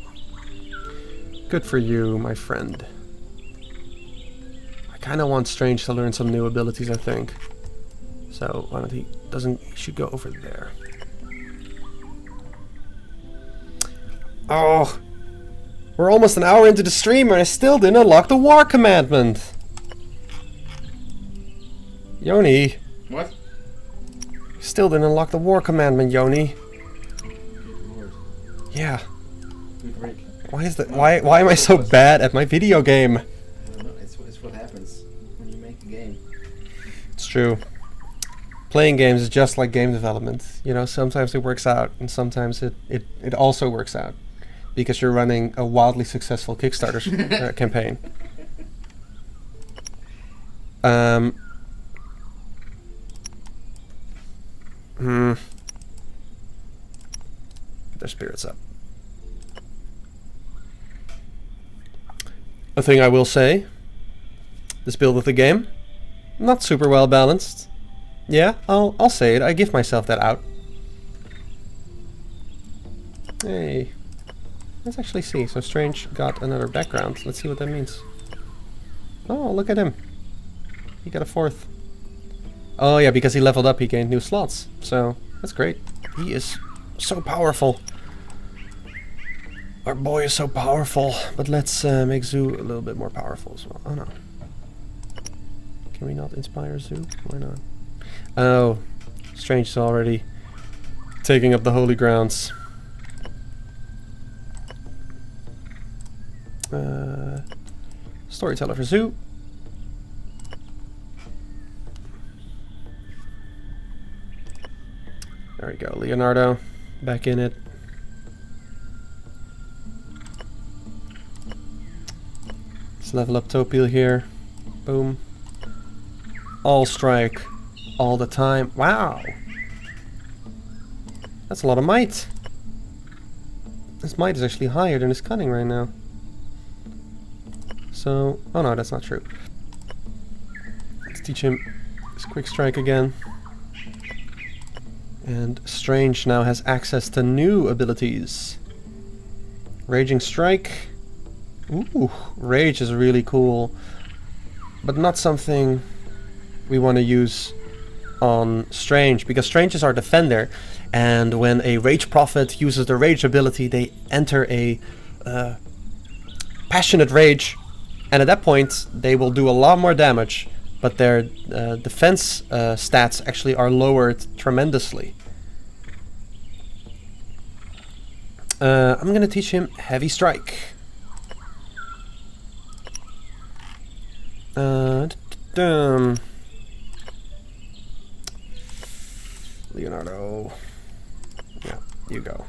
Good for you, my friend. I kind of want Strange to learn some new abilities, I think. So why don't he should go over there. Oh, we're almost an hour into the stream and I still didn't unlock the war commandment. Yoni. What? Still didn't unlock the war commandment, Yoni. Yeah. Why is that? Why am I so bad at my video game? I don't know. It's what happens when you make a game. It's true. Playing games is just like game development. You know, sometimes it works out, and sometimes it also works out because you're running a wildly successful Kickstarter campaign. Their spirits up. A thing I will say, this build of the game, not super well balanced. Yeah, I'll say it. I give myself that out. Hey, let's actually see. So Strange got another background. Let's see what that means. Oh, look at him. He got a 4th. Oh yeah, because he leveled up, he gained new slots. So that's great. He is so powerful. Our boy is so powerful. But let's make Zoo a little bit more powerful as well. Oh no. Can we not inspire Zoo? Why not? Oh, Strange is already taking up the holy grounds. Storyteller for Zoo. There we go, Leonardo, back in it. Let's level up Topil here. Boom. All strike. All the time. Wow! That's a lot of might. His might is actually higher than his cunning right now. So, oh no, that's not true. Let's teach him his quick strike again. And Strange now has access to new abilities. Raging Strike. Ooh, Rage is really cool. But not something we want to use on Strange, because Strange is our defender. And when a Rage Prophet uses the Rage ability, they enter a passionate rage. And at that point, they will do a lot more damage. But their defense stats actually are lowered tremendously. I'm going to teach him Heavy Strike. Leonardo. Yeah, you go.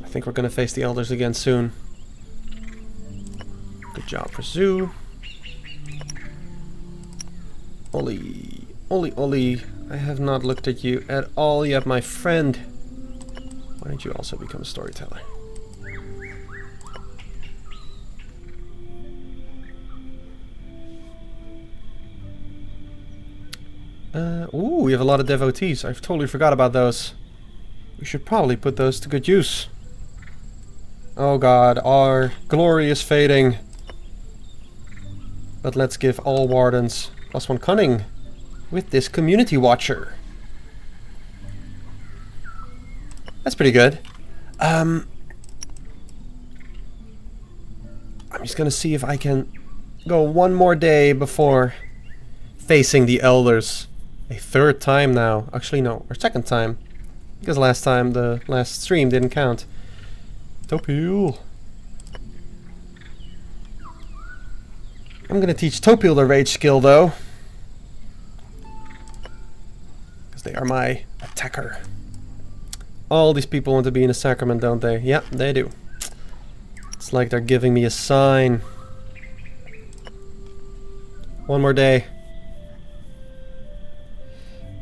I think we're going to face the Elders again soon. Good job for Zoo. Ollie. Ollie. I have not looked at you at all yet, my friend. Why don't you also become a storyteller? Ooh, we have a lot of devotees. I've totally forgot about those. We should probably put those to good use. Oh god, our glory is fading. But let's give all wardens +1 cunning with this community watcher. That's pretty good. I'm just gonna see if I can go one more day before facing the elders. A third time now. Actually no, our second time. Because last time, the last stream didn't count. Topil. I'm gonna teach Topil the rage skill though. Because they are my attacker. All these people want to be in a sacrament, don't they? Yeah, they do. It's like they're giving me a sign. One more day.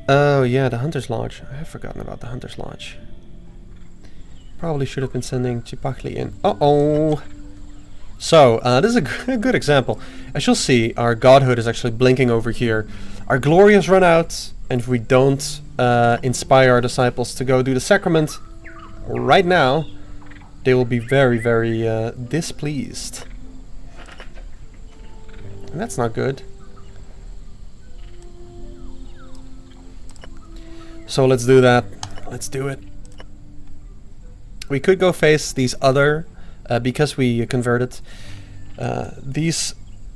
Oh yeah, the Hunter's Lodge. I have forgotten about the Hunter's Lodge. Probably should have been sending Chipachli in. Uh-oh! So, this is a good example. As you'll see, our Godhood is actually blinking over here. Our glory has run out, and if we don't inspire our disciples to go do the sacrament right now, they will be very, very displeased. And that's not good. So let's do that. Let's do it. We could go face these other, because we converted these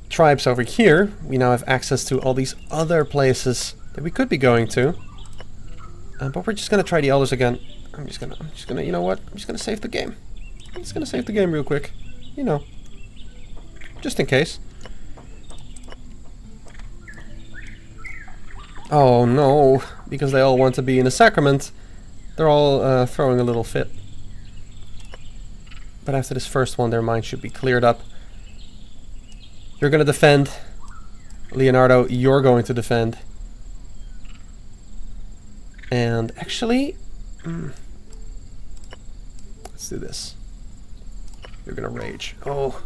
tribes over here. We now have access to all these other places that we could be going to. But we're just gonna try the elders again. I'm just gonna, you know what? I'm just gonna save the game. I'm just gonna save the game real quick. You know, just in case. Oh no, because they all want to be in a sacrament, they're all throwing a little fit. But after this first one, their mind should be cleared up. You're gonna defend. Leonardo, you're going to defend. And actually, let's do this. You're gonna rage. Oh,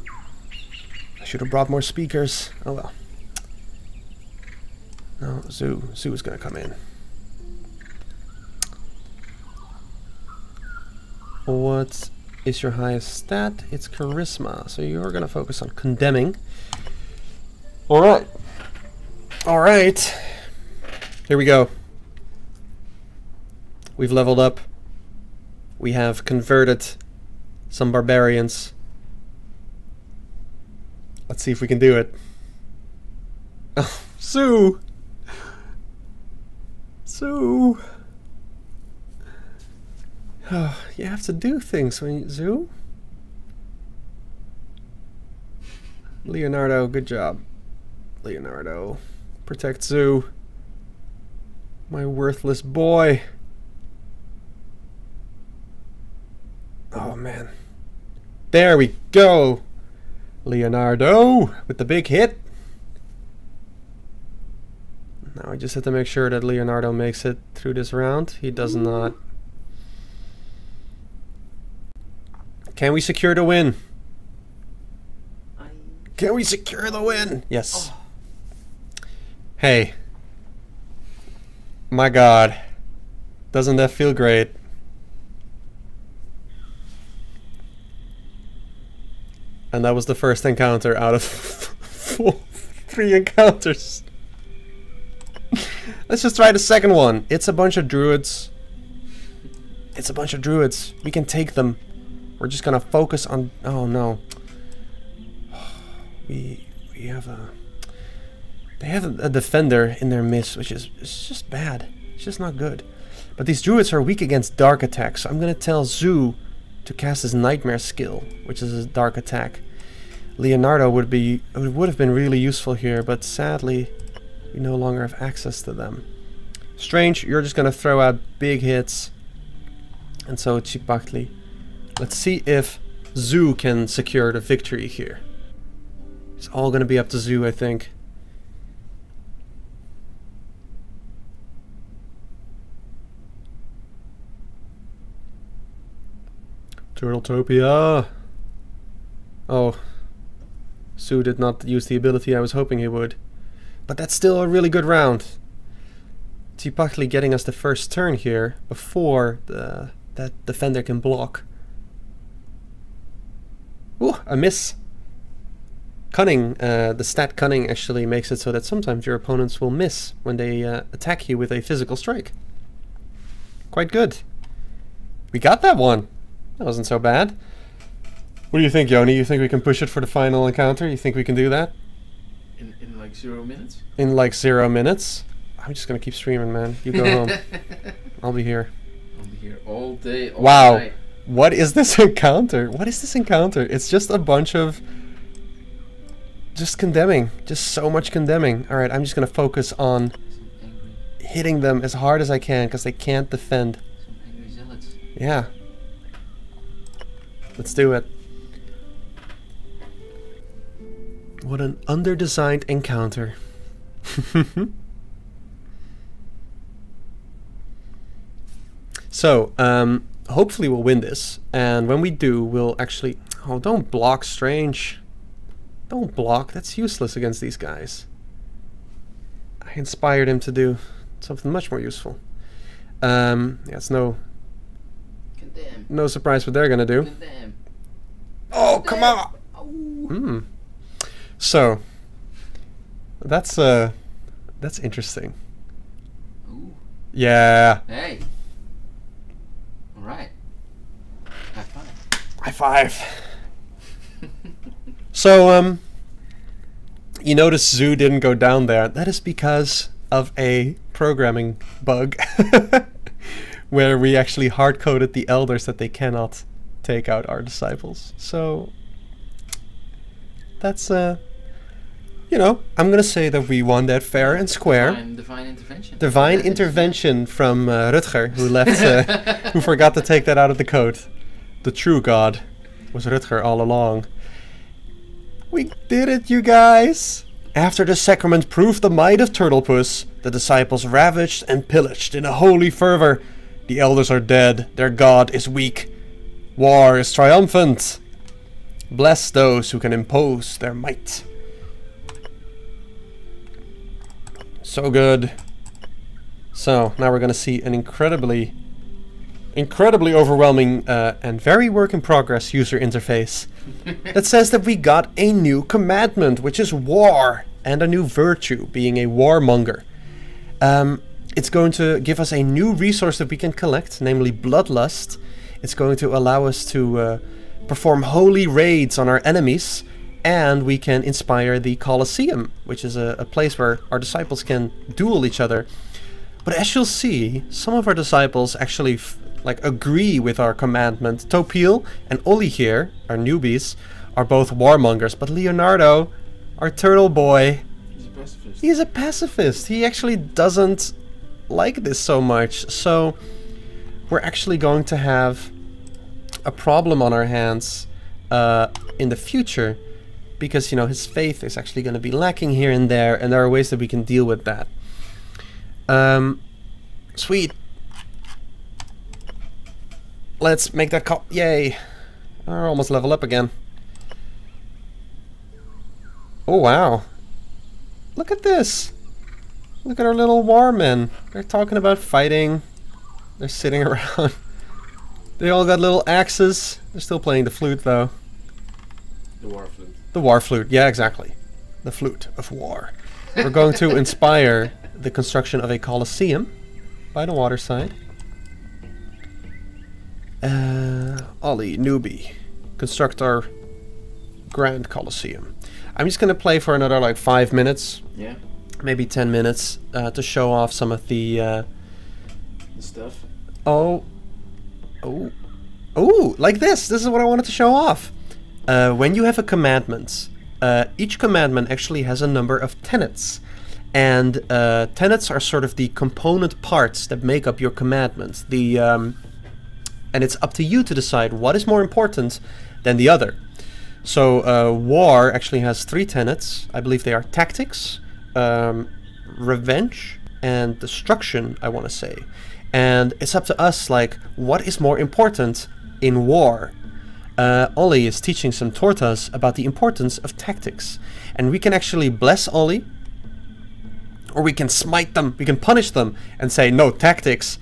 I should have brought more speakers. Oh well. No, Zoo is gonna come in. What is your highest stat? It's charisma, so you're gonna focus on condemning. Alright. Alright. Here we go. We've leveled up. We have converted some barbarians. Let's see if we can do it. Oh, Zoo! Zoo! Oh, you have to do things when you Zoo. Leonardo, good job. Leonardo, protect Zoo. My worthless boy. Oh man. There we go. Leonardo with the big hit. Now I just have to make sure that Leonardo makes it through this round. He does not. Can we secure the win? Can we secure the win? Yes. Oh. Hey. My God. Doesn't that feel great? And that was the first encounter out of 3 encounters. Let's just try the second one. It's a bunch of druids. It's a bunch of druids. We can take them. We're just gonna focus on... Oh no. We have a... They have a defender in their midst, which is it's just bad. It's just not good. But these druids are weak against dark attacks. So I'm gonna tell Zoo to cast his nightmare skill, which is a dark attack. Leonardo would have been really useful here, but sadly we no longer have access to them. Strange, you're just gonna throw out big hits. And so Chipachli. Let's see if Zoo can secure the victory here. It's all gonna be up to Zoo, I think. Turtletopia! Oh. Zoo did not use the ability I was hoping he would. But that's still a really good round. typically getting us the first turn here before that defender can block. Ooh, a miss. Cunning, the stat cunning actually makes it so that sometimes your opponents will miss when they attack you with a physical strike. Quite good. We got that one. That wasn't so bad. What do you think, Yoni? You think we can push it for the final encounter? You think we can do that? In like 0 minutes? In like 0 minutes? I'm just gonna keep streaming, man. You go home. I'll be here. I'll be here all day, all wow. night. What is this encounter? What is this encounter? It's just a bunch of... just condemning. Just so much condemning. Alright, I'm just gonna focus on hitting them as hard as I can because they can't defend. Some angry zealots. Yeah. Let's do it. What an underdesigned encounter. So, hopefully we'll win this, and when we do, we'll actually... Oh, don't block, Strange. Don't block, that's useless against these guys. I inspired him to do something much more useful. Yeah, it's no surprise what they're gonna do. Condemn. Oh, come on! Oh. So, that's interesting. Ooh. Yeah. Hey. All right. High five. High five. So, you notice Zoo didn't go down there. That is because of a programming bug where we actually hard-coded the elders that they cannot take out our disciples. So, that's, you know, I'm going to say that we won that fair and square. Divine intervention. Divine intervention from Rutger, who left, who forgot to take that out of the code. The true god was Rutger all along. We did it, you guys! After the sacrament proved the might of Turtlepuss, the disciples ravaged and pillaged in a holy fervor. The elders are dead, their god is weak. War is triumphant. Bless those who can impose their might. So good. So, now we're gonna see an incredibly overwhelming and very work in progress user interface that says that we got a new commandment, which is war, and a new virtue, being a warmonger. It's going to give us a new resource that we can collect, namely bloodlust. It's going to allow us to perform holy raids on our enemies, and we can inspire the Colosseum, which is a place where our disciples can duel each other. But as you'll see, some of our disciples actually agree with our commandment. Topil and Ollie here, our newbies, are both warmongers, but Leonardo, our turtle boy, He's a pacifist. He's a pacifist. He actually doesn't like this so much. So we're actually going to have a problem on our hands in the future, because, you know, his faith is actually going to be lacking here and there are ways that we can deal with that. Sweet. Let's make that call. Yay. We're almost level up again. Oh, wow. Look at this. Look at our little warmen. They're talking about fighting. They're sitting around. They all got little axes. They're still playing the flute, though. The war flute. The war flute. Yeah, exactly. The flute of war. We're going to inspire the construction of a Colosseum by the waterside. Ollie, newbie. Construct our Grand Colosseum. I'm just going to play for another like 5 minutes. Yeah. Maybe 10 minutes to show off some of the stuff. Oh, like this. This is what I wanted to show off. When you have a commandment, each commandment actually has a number of tenets. And tenets are sort of the component parts that make up your commandment. And it's up to you to decide what is more important than the other. So war actually has 3 tenets. I believe they are tactics, revenge, and destruction, I want to say. And it's up to us, like, what is more important in war? Ollie is teaching some tortas about the importance of tactics. And we can actually bless Ollie Or we can smite them, we can punish them and say, no, tactics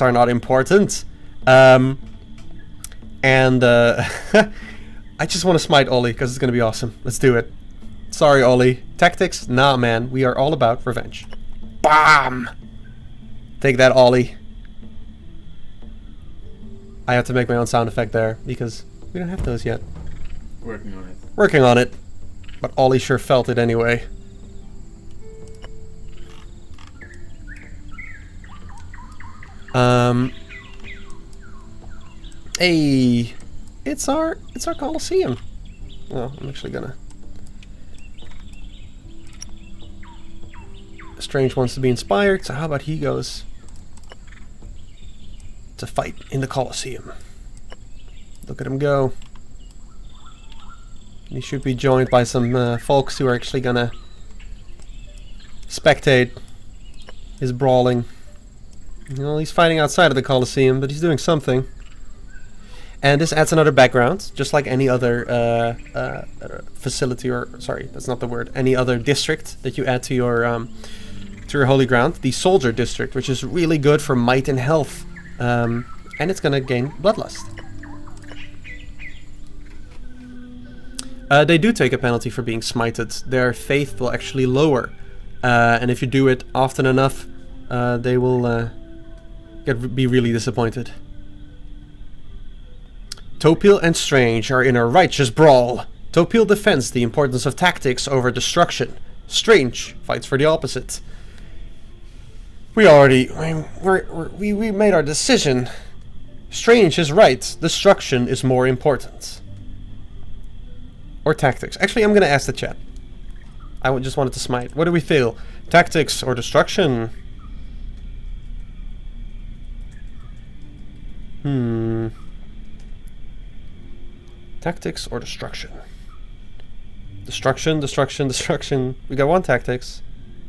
are not important. I just want to smite Ollie because it's going to be awesome. Let's do it. Sorry, Ollie. Tactics? Nah, man. We are all about revenge. Bam! Take that, Ollie. I have to make my own sound effect there because we don't have those yet. Working on it. Working on it. But Ollie sure felt it anyway. Hey, it's our Colosseum. Oh, I'm actually gonna. Strange wants to be inspired, so how about he goes to fight in the Colosseum? Look at him go. He should be joined by some folks who are actually gonna spectate his brawling. Well, he's fighting outside of the Colosseum, but he's doing something. And this adds another background, just like any other facility, or sorry, that's not the word. Any other district that you add to your holy ground. The soldier district, which is really good for might and health, and it's gonna gain bloodlust. They do take a penalty for being smited. Their faith will actually lower, and if you do it often enough, they will be really disappointed. Topil and Strange are in a righteous brawl. Topil defends the importance of tactics over destruction. Strange fights for the opposite. We made our decision. Strange is right. Destruction is more important. Or tactics. Actually, I'm gonna ask the chat. I just wanted to smite. What do we feel? Tactics or destruction? Tactics or destruction? Destruction, destruction, destruction. We got 1 tactics.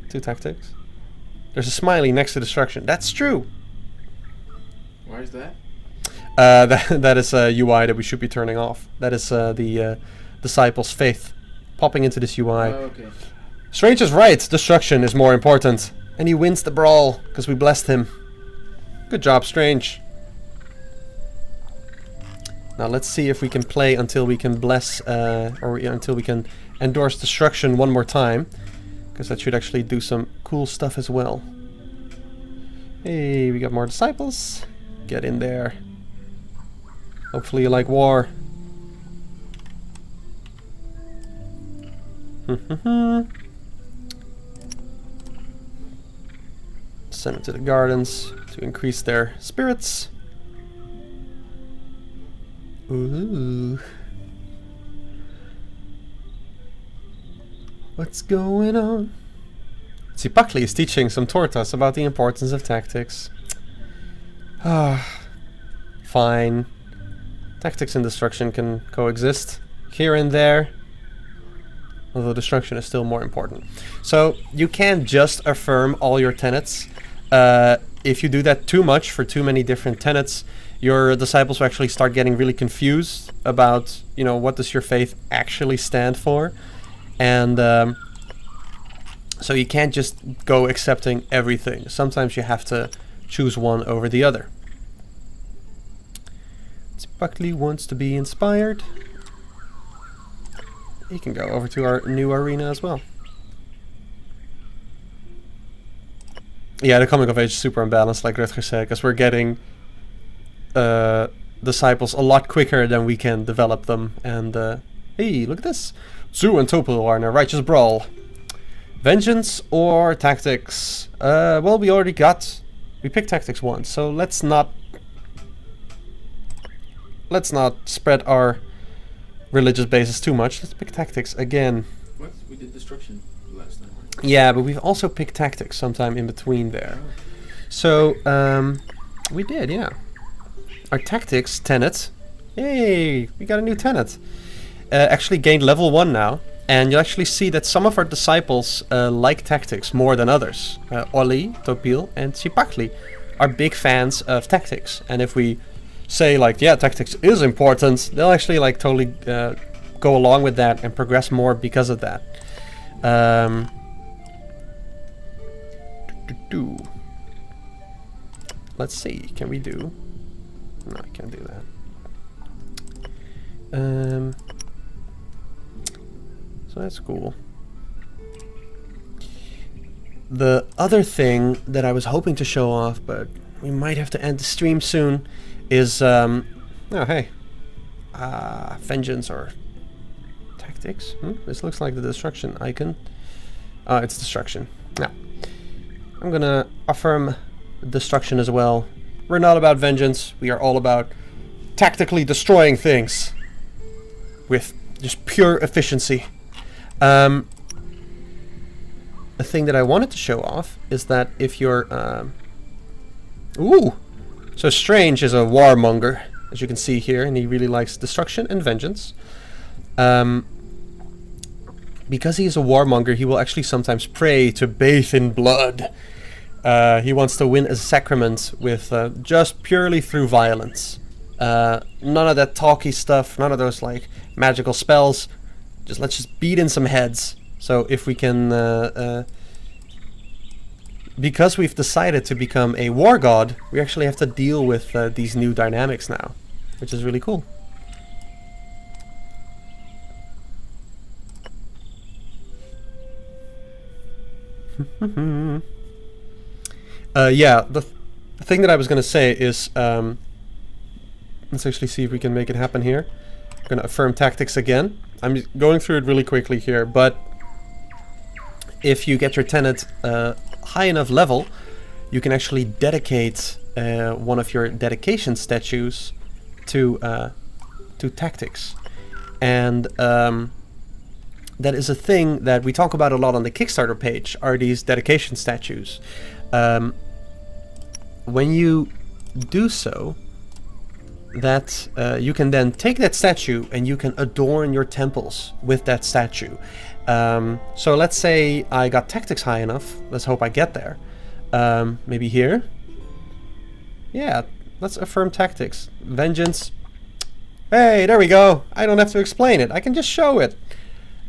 2 tactics. There's a smiley next to destruction. That's true. Why is that? That is a UI that we should be turning off. That is the disciples' faith popping into this UI. Oh, okay. Strange is right. Destruction is more important. And he wins the brawl because we blessed him. Good job, Strange. Now let's see if we can play until we can bless, until we can endorse destruction one more time. Because that should actually do some cool stuff as well. Hey, we got more disciples. Get in there. Hopefully you like war. Send them to the gardens to increase their spirits. Ooh. What's going on? Zipakli is teaching some tortas about the importance of tactics. Ah, fine. Tactics and destruction can coexist here and there. Although destruction is still more important. So you can't just affirm all your tenets. If you do that too much for too many different tenets, your disciples will actually start getting really confused about, you know, what does your faith actually stand for. And so you can't just go accepting everything. Sometimes you have to choose one over the other. Buckley wants to be inspired. He can go over to our new arena as well. Yeah, the coming of age is super unbalanced, like Rutger said, because we're getting disciples a lot quicker than we can develop them. And hey, look at this. Zoo and Topil are in a righteous brawl. Vengeance or tactics? Well, we picked tactics once, so let's not spread our religious basis too much. Let's pick tactics again. What? We did destruction last time, right? Yeah, but we've also picked tactics sometime in between there. Oh. So, we did, yeah. Our tactics tenet. Yay! We got a new tenet. Actually gained level 1 now. And you'll actually see that some of our disciples like tactics more than others. Ollie, Topil, and Zipakli are big fans of tactics. And if we say like, yeah, tactics is important, they'll actually like totally go along with that and progress more because of that. do. Let's see, can we do? No, I can't do that. So that's cool. The other thing that I was hoping to show off, but we might have to end the stream soon, is oh hey, vengeance or tactics. This looks like the destruction icon. It's destruction. Now, I'm gonna affirm destruction as well. We're not about vengeance. We are all about tactically destroying things with just pure efficiency. A thing that I wanted to show off is that if you're ooh, so Strange is a warmonger, as you can see here, and he really likes destruction and vengeance. Because he is a warmonger, he will actually sometimes pray to bathe in blood. He wants to win a sacrament with just purely through violence. None of that talky stuff, none of those like magical spells. Let's just beat in some heads. So if we can, because we've decided to become a war god, we actually have to deal with these new dynamics now, which is really cool. Yeah, the thing that I was going to say is, let's actually see if we can make it happen here. I'm going to affirm tactics again. I'm going through it really quickly here, but if you get your tenant high enough level, you can actually dedicate one of your dedication statues to tactics. And that is a thing that we talk about a lot on the Kickstarter page, are these dedication statues. When you do so, that you can then take that statue and you can adorn your temples with that statue. So let's say I got tactics high enough. Let's hope I get there. Maybe here. Yeah, let's affirm tactics. Vengeance. Hey, there we go. I don't have to explain it. I can just show it.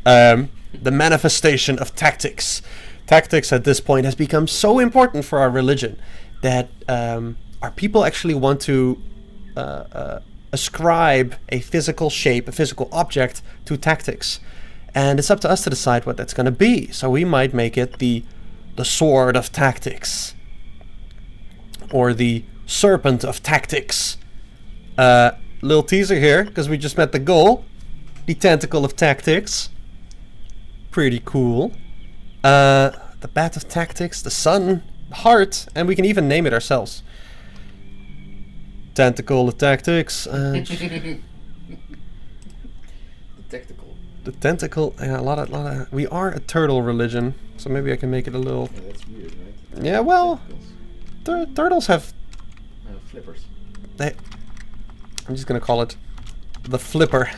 The manifestation of tactics. Tactics at this point has become so important for our religion that our people actually want to ascribe a physical shape, a physical object to tactics. And it's up to us to decide what that's going to be. So we might make it the sword of tactics. Or the serpent of tactics. Little teaser here, because we just met the goal. The tentacle of tactics. Pretty cool. The bat of tactics, the sun, the heart, and we can even name it ourselves. Tentacle of tactics. The tactical. The tentacle. Yeah, a lot of. We are a turtle religion, so maybe I can make it a little. Yeah, that's weird, right? Yeah, well, turtles have. Flippers. I'm just gonna call it the flipper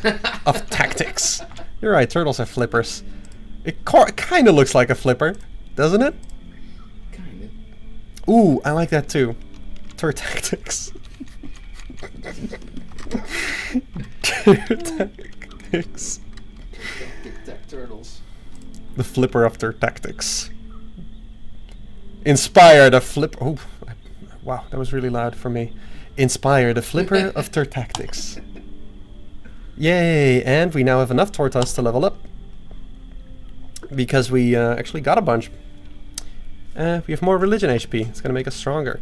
of tactics. You're right. Turtles have flippers. It kind of looks like a flipper, doesn't it? Kinda. Ooh, I like that too. Tactics. Tactics. Turtles. The flipper of tactics. Inspire the flip. Oh, wow, that was really loud for me. Inspire the flipper of tactics. Yay! And we now have enough tortas to level up. Because we actually got a bunch. We have more religion HP. It's gonna make us stronger.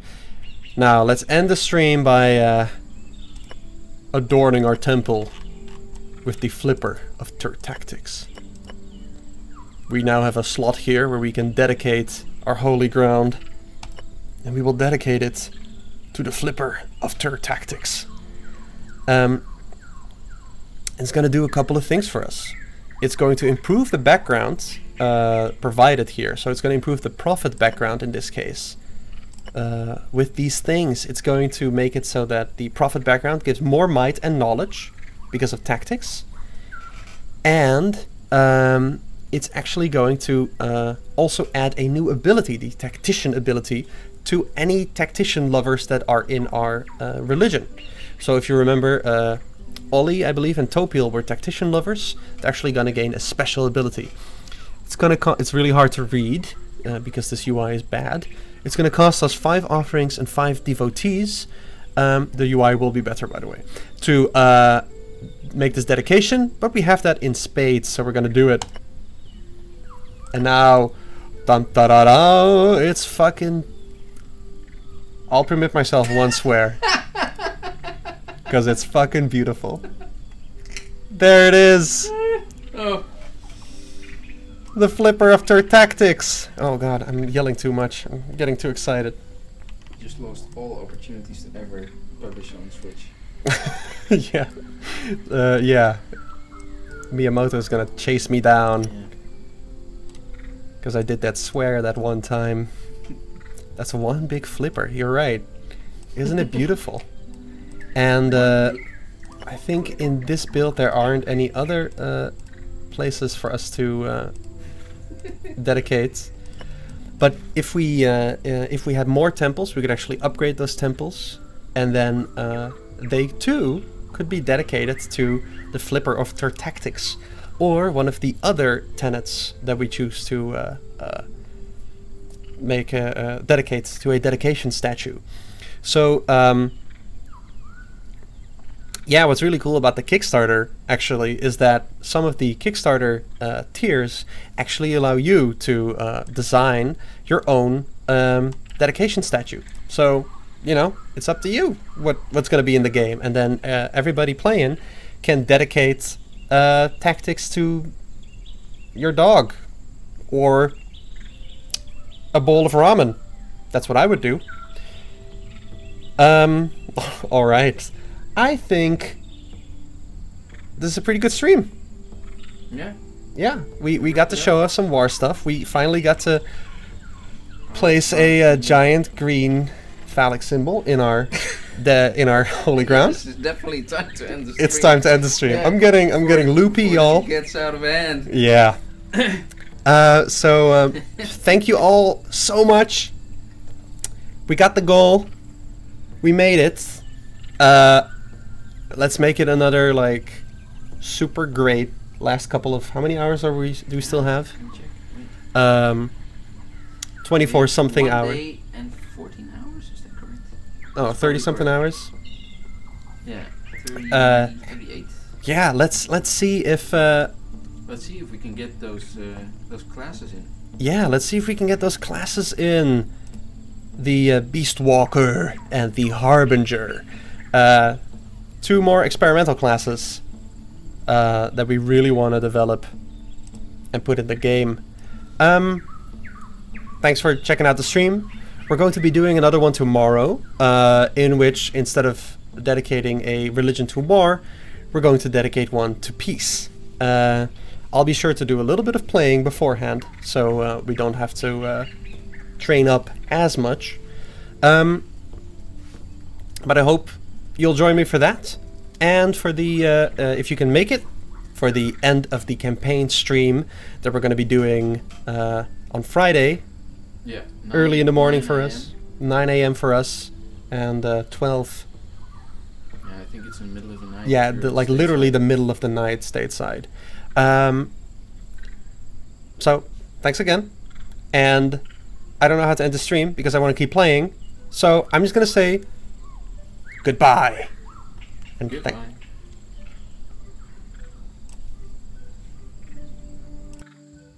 Now let's end the stream by adorning our temple with the flipper of tactics. We now have a slot here where we can dedicate our holy ground, and we will dedicate it to the flipper of tactics. It's going to do a couple of things for us. It's going to improve the background provided here, so it's going to improve the prophet background in this case. With these things, it's going to make it so that the prophet background gives more might and knowledge because of tactics, and it's actually going to also add a new ability, the tactician ability, to any tactician lovers that are in our religion. So if you remember, Ollie, I believe, and Topiel were tactician lovers. They're actually going to gain a special ability. It's really hard to read because this UI is bad. It's going to cost us 5 offerings and 5 devotees. The UI will be better, by the way, to make this dedication, but we have that in spades, so we're going to do it. And now, dun da da da, it's fucking... I'll permit myself one swear. Because it's fucking beautiful. There it is! Oh. The flipper of tactics. Oh god, I'm yelling too much. I'm getting too excited. Just lost all opportunities to ever publish on Switch. Yeah. Yeah. Miyamoto's gonna chase me down. Because I did that swear that one time. That's one big flipper, you're right. Isn't it beautiful? And I think in this build there aren't any other places for us to dedicate. But if we had more temples, we could actually upgrade those temples, and then they too could be dedicated to the flipper of tactics, or one of the other tenets that we choose to make dedicate to a dedication statue. So yeah, what's really cool about the Kickstarter actually is that some of the Kickstarter tiers actually allow you to design your own dedication statue. So, you know, it's up to you what's going to be in the game, and then everybody playing can dedicate tactics to your dog or a bowl of ramen. That's what I would do. All right. I think this is a pretty good stream. Yeah. Yeah, we got to show off some war stuff. We finally got to place a giant green phallic symbol in our holy ground. This is definitely time to end the stream. It's time to end the stream. Yeah. I'm getting loopy, y'all. It gets out of hand. Yeah. So thank you all so much. We got the goal. We made it. Let's make it another like super great last couple of, how many hours do we still have? 24 something hours. 1 day and 14 hours, is that correct? Oh, 30 something hours. Yeah, 38. Yeah, let's see if Let's see if we can get those classes in. yeah, let's see if we can get those classes in. The Beast Walker and the Harbinger. 2 more experimental classes that we really want to develop and put in the game. Thanks for checking out the stream. We're going to be doing another one tomorrow, in which instead of dedicating a religion to war, we're going to dedicate one to peace. I'll be sure to do a little bit of playing beforehand, so we don't have to train up as much. But I hope you'll join me for that, and for the if you can make it, for the end of the campaign stream that we're going to be doing on Friday. Yeah. Early in the morning for us, 9 a.m. for us, and 12. Yeah, I think it's in the middle of the night. Yeah, like literally the middle of the night stateside. So thanks again, and I don't know how to end the stream because I want to keep playing, so I'm just gonna say goodbye. And Goodbye.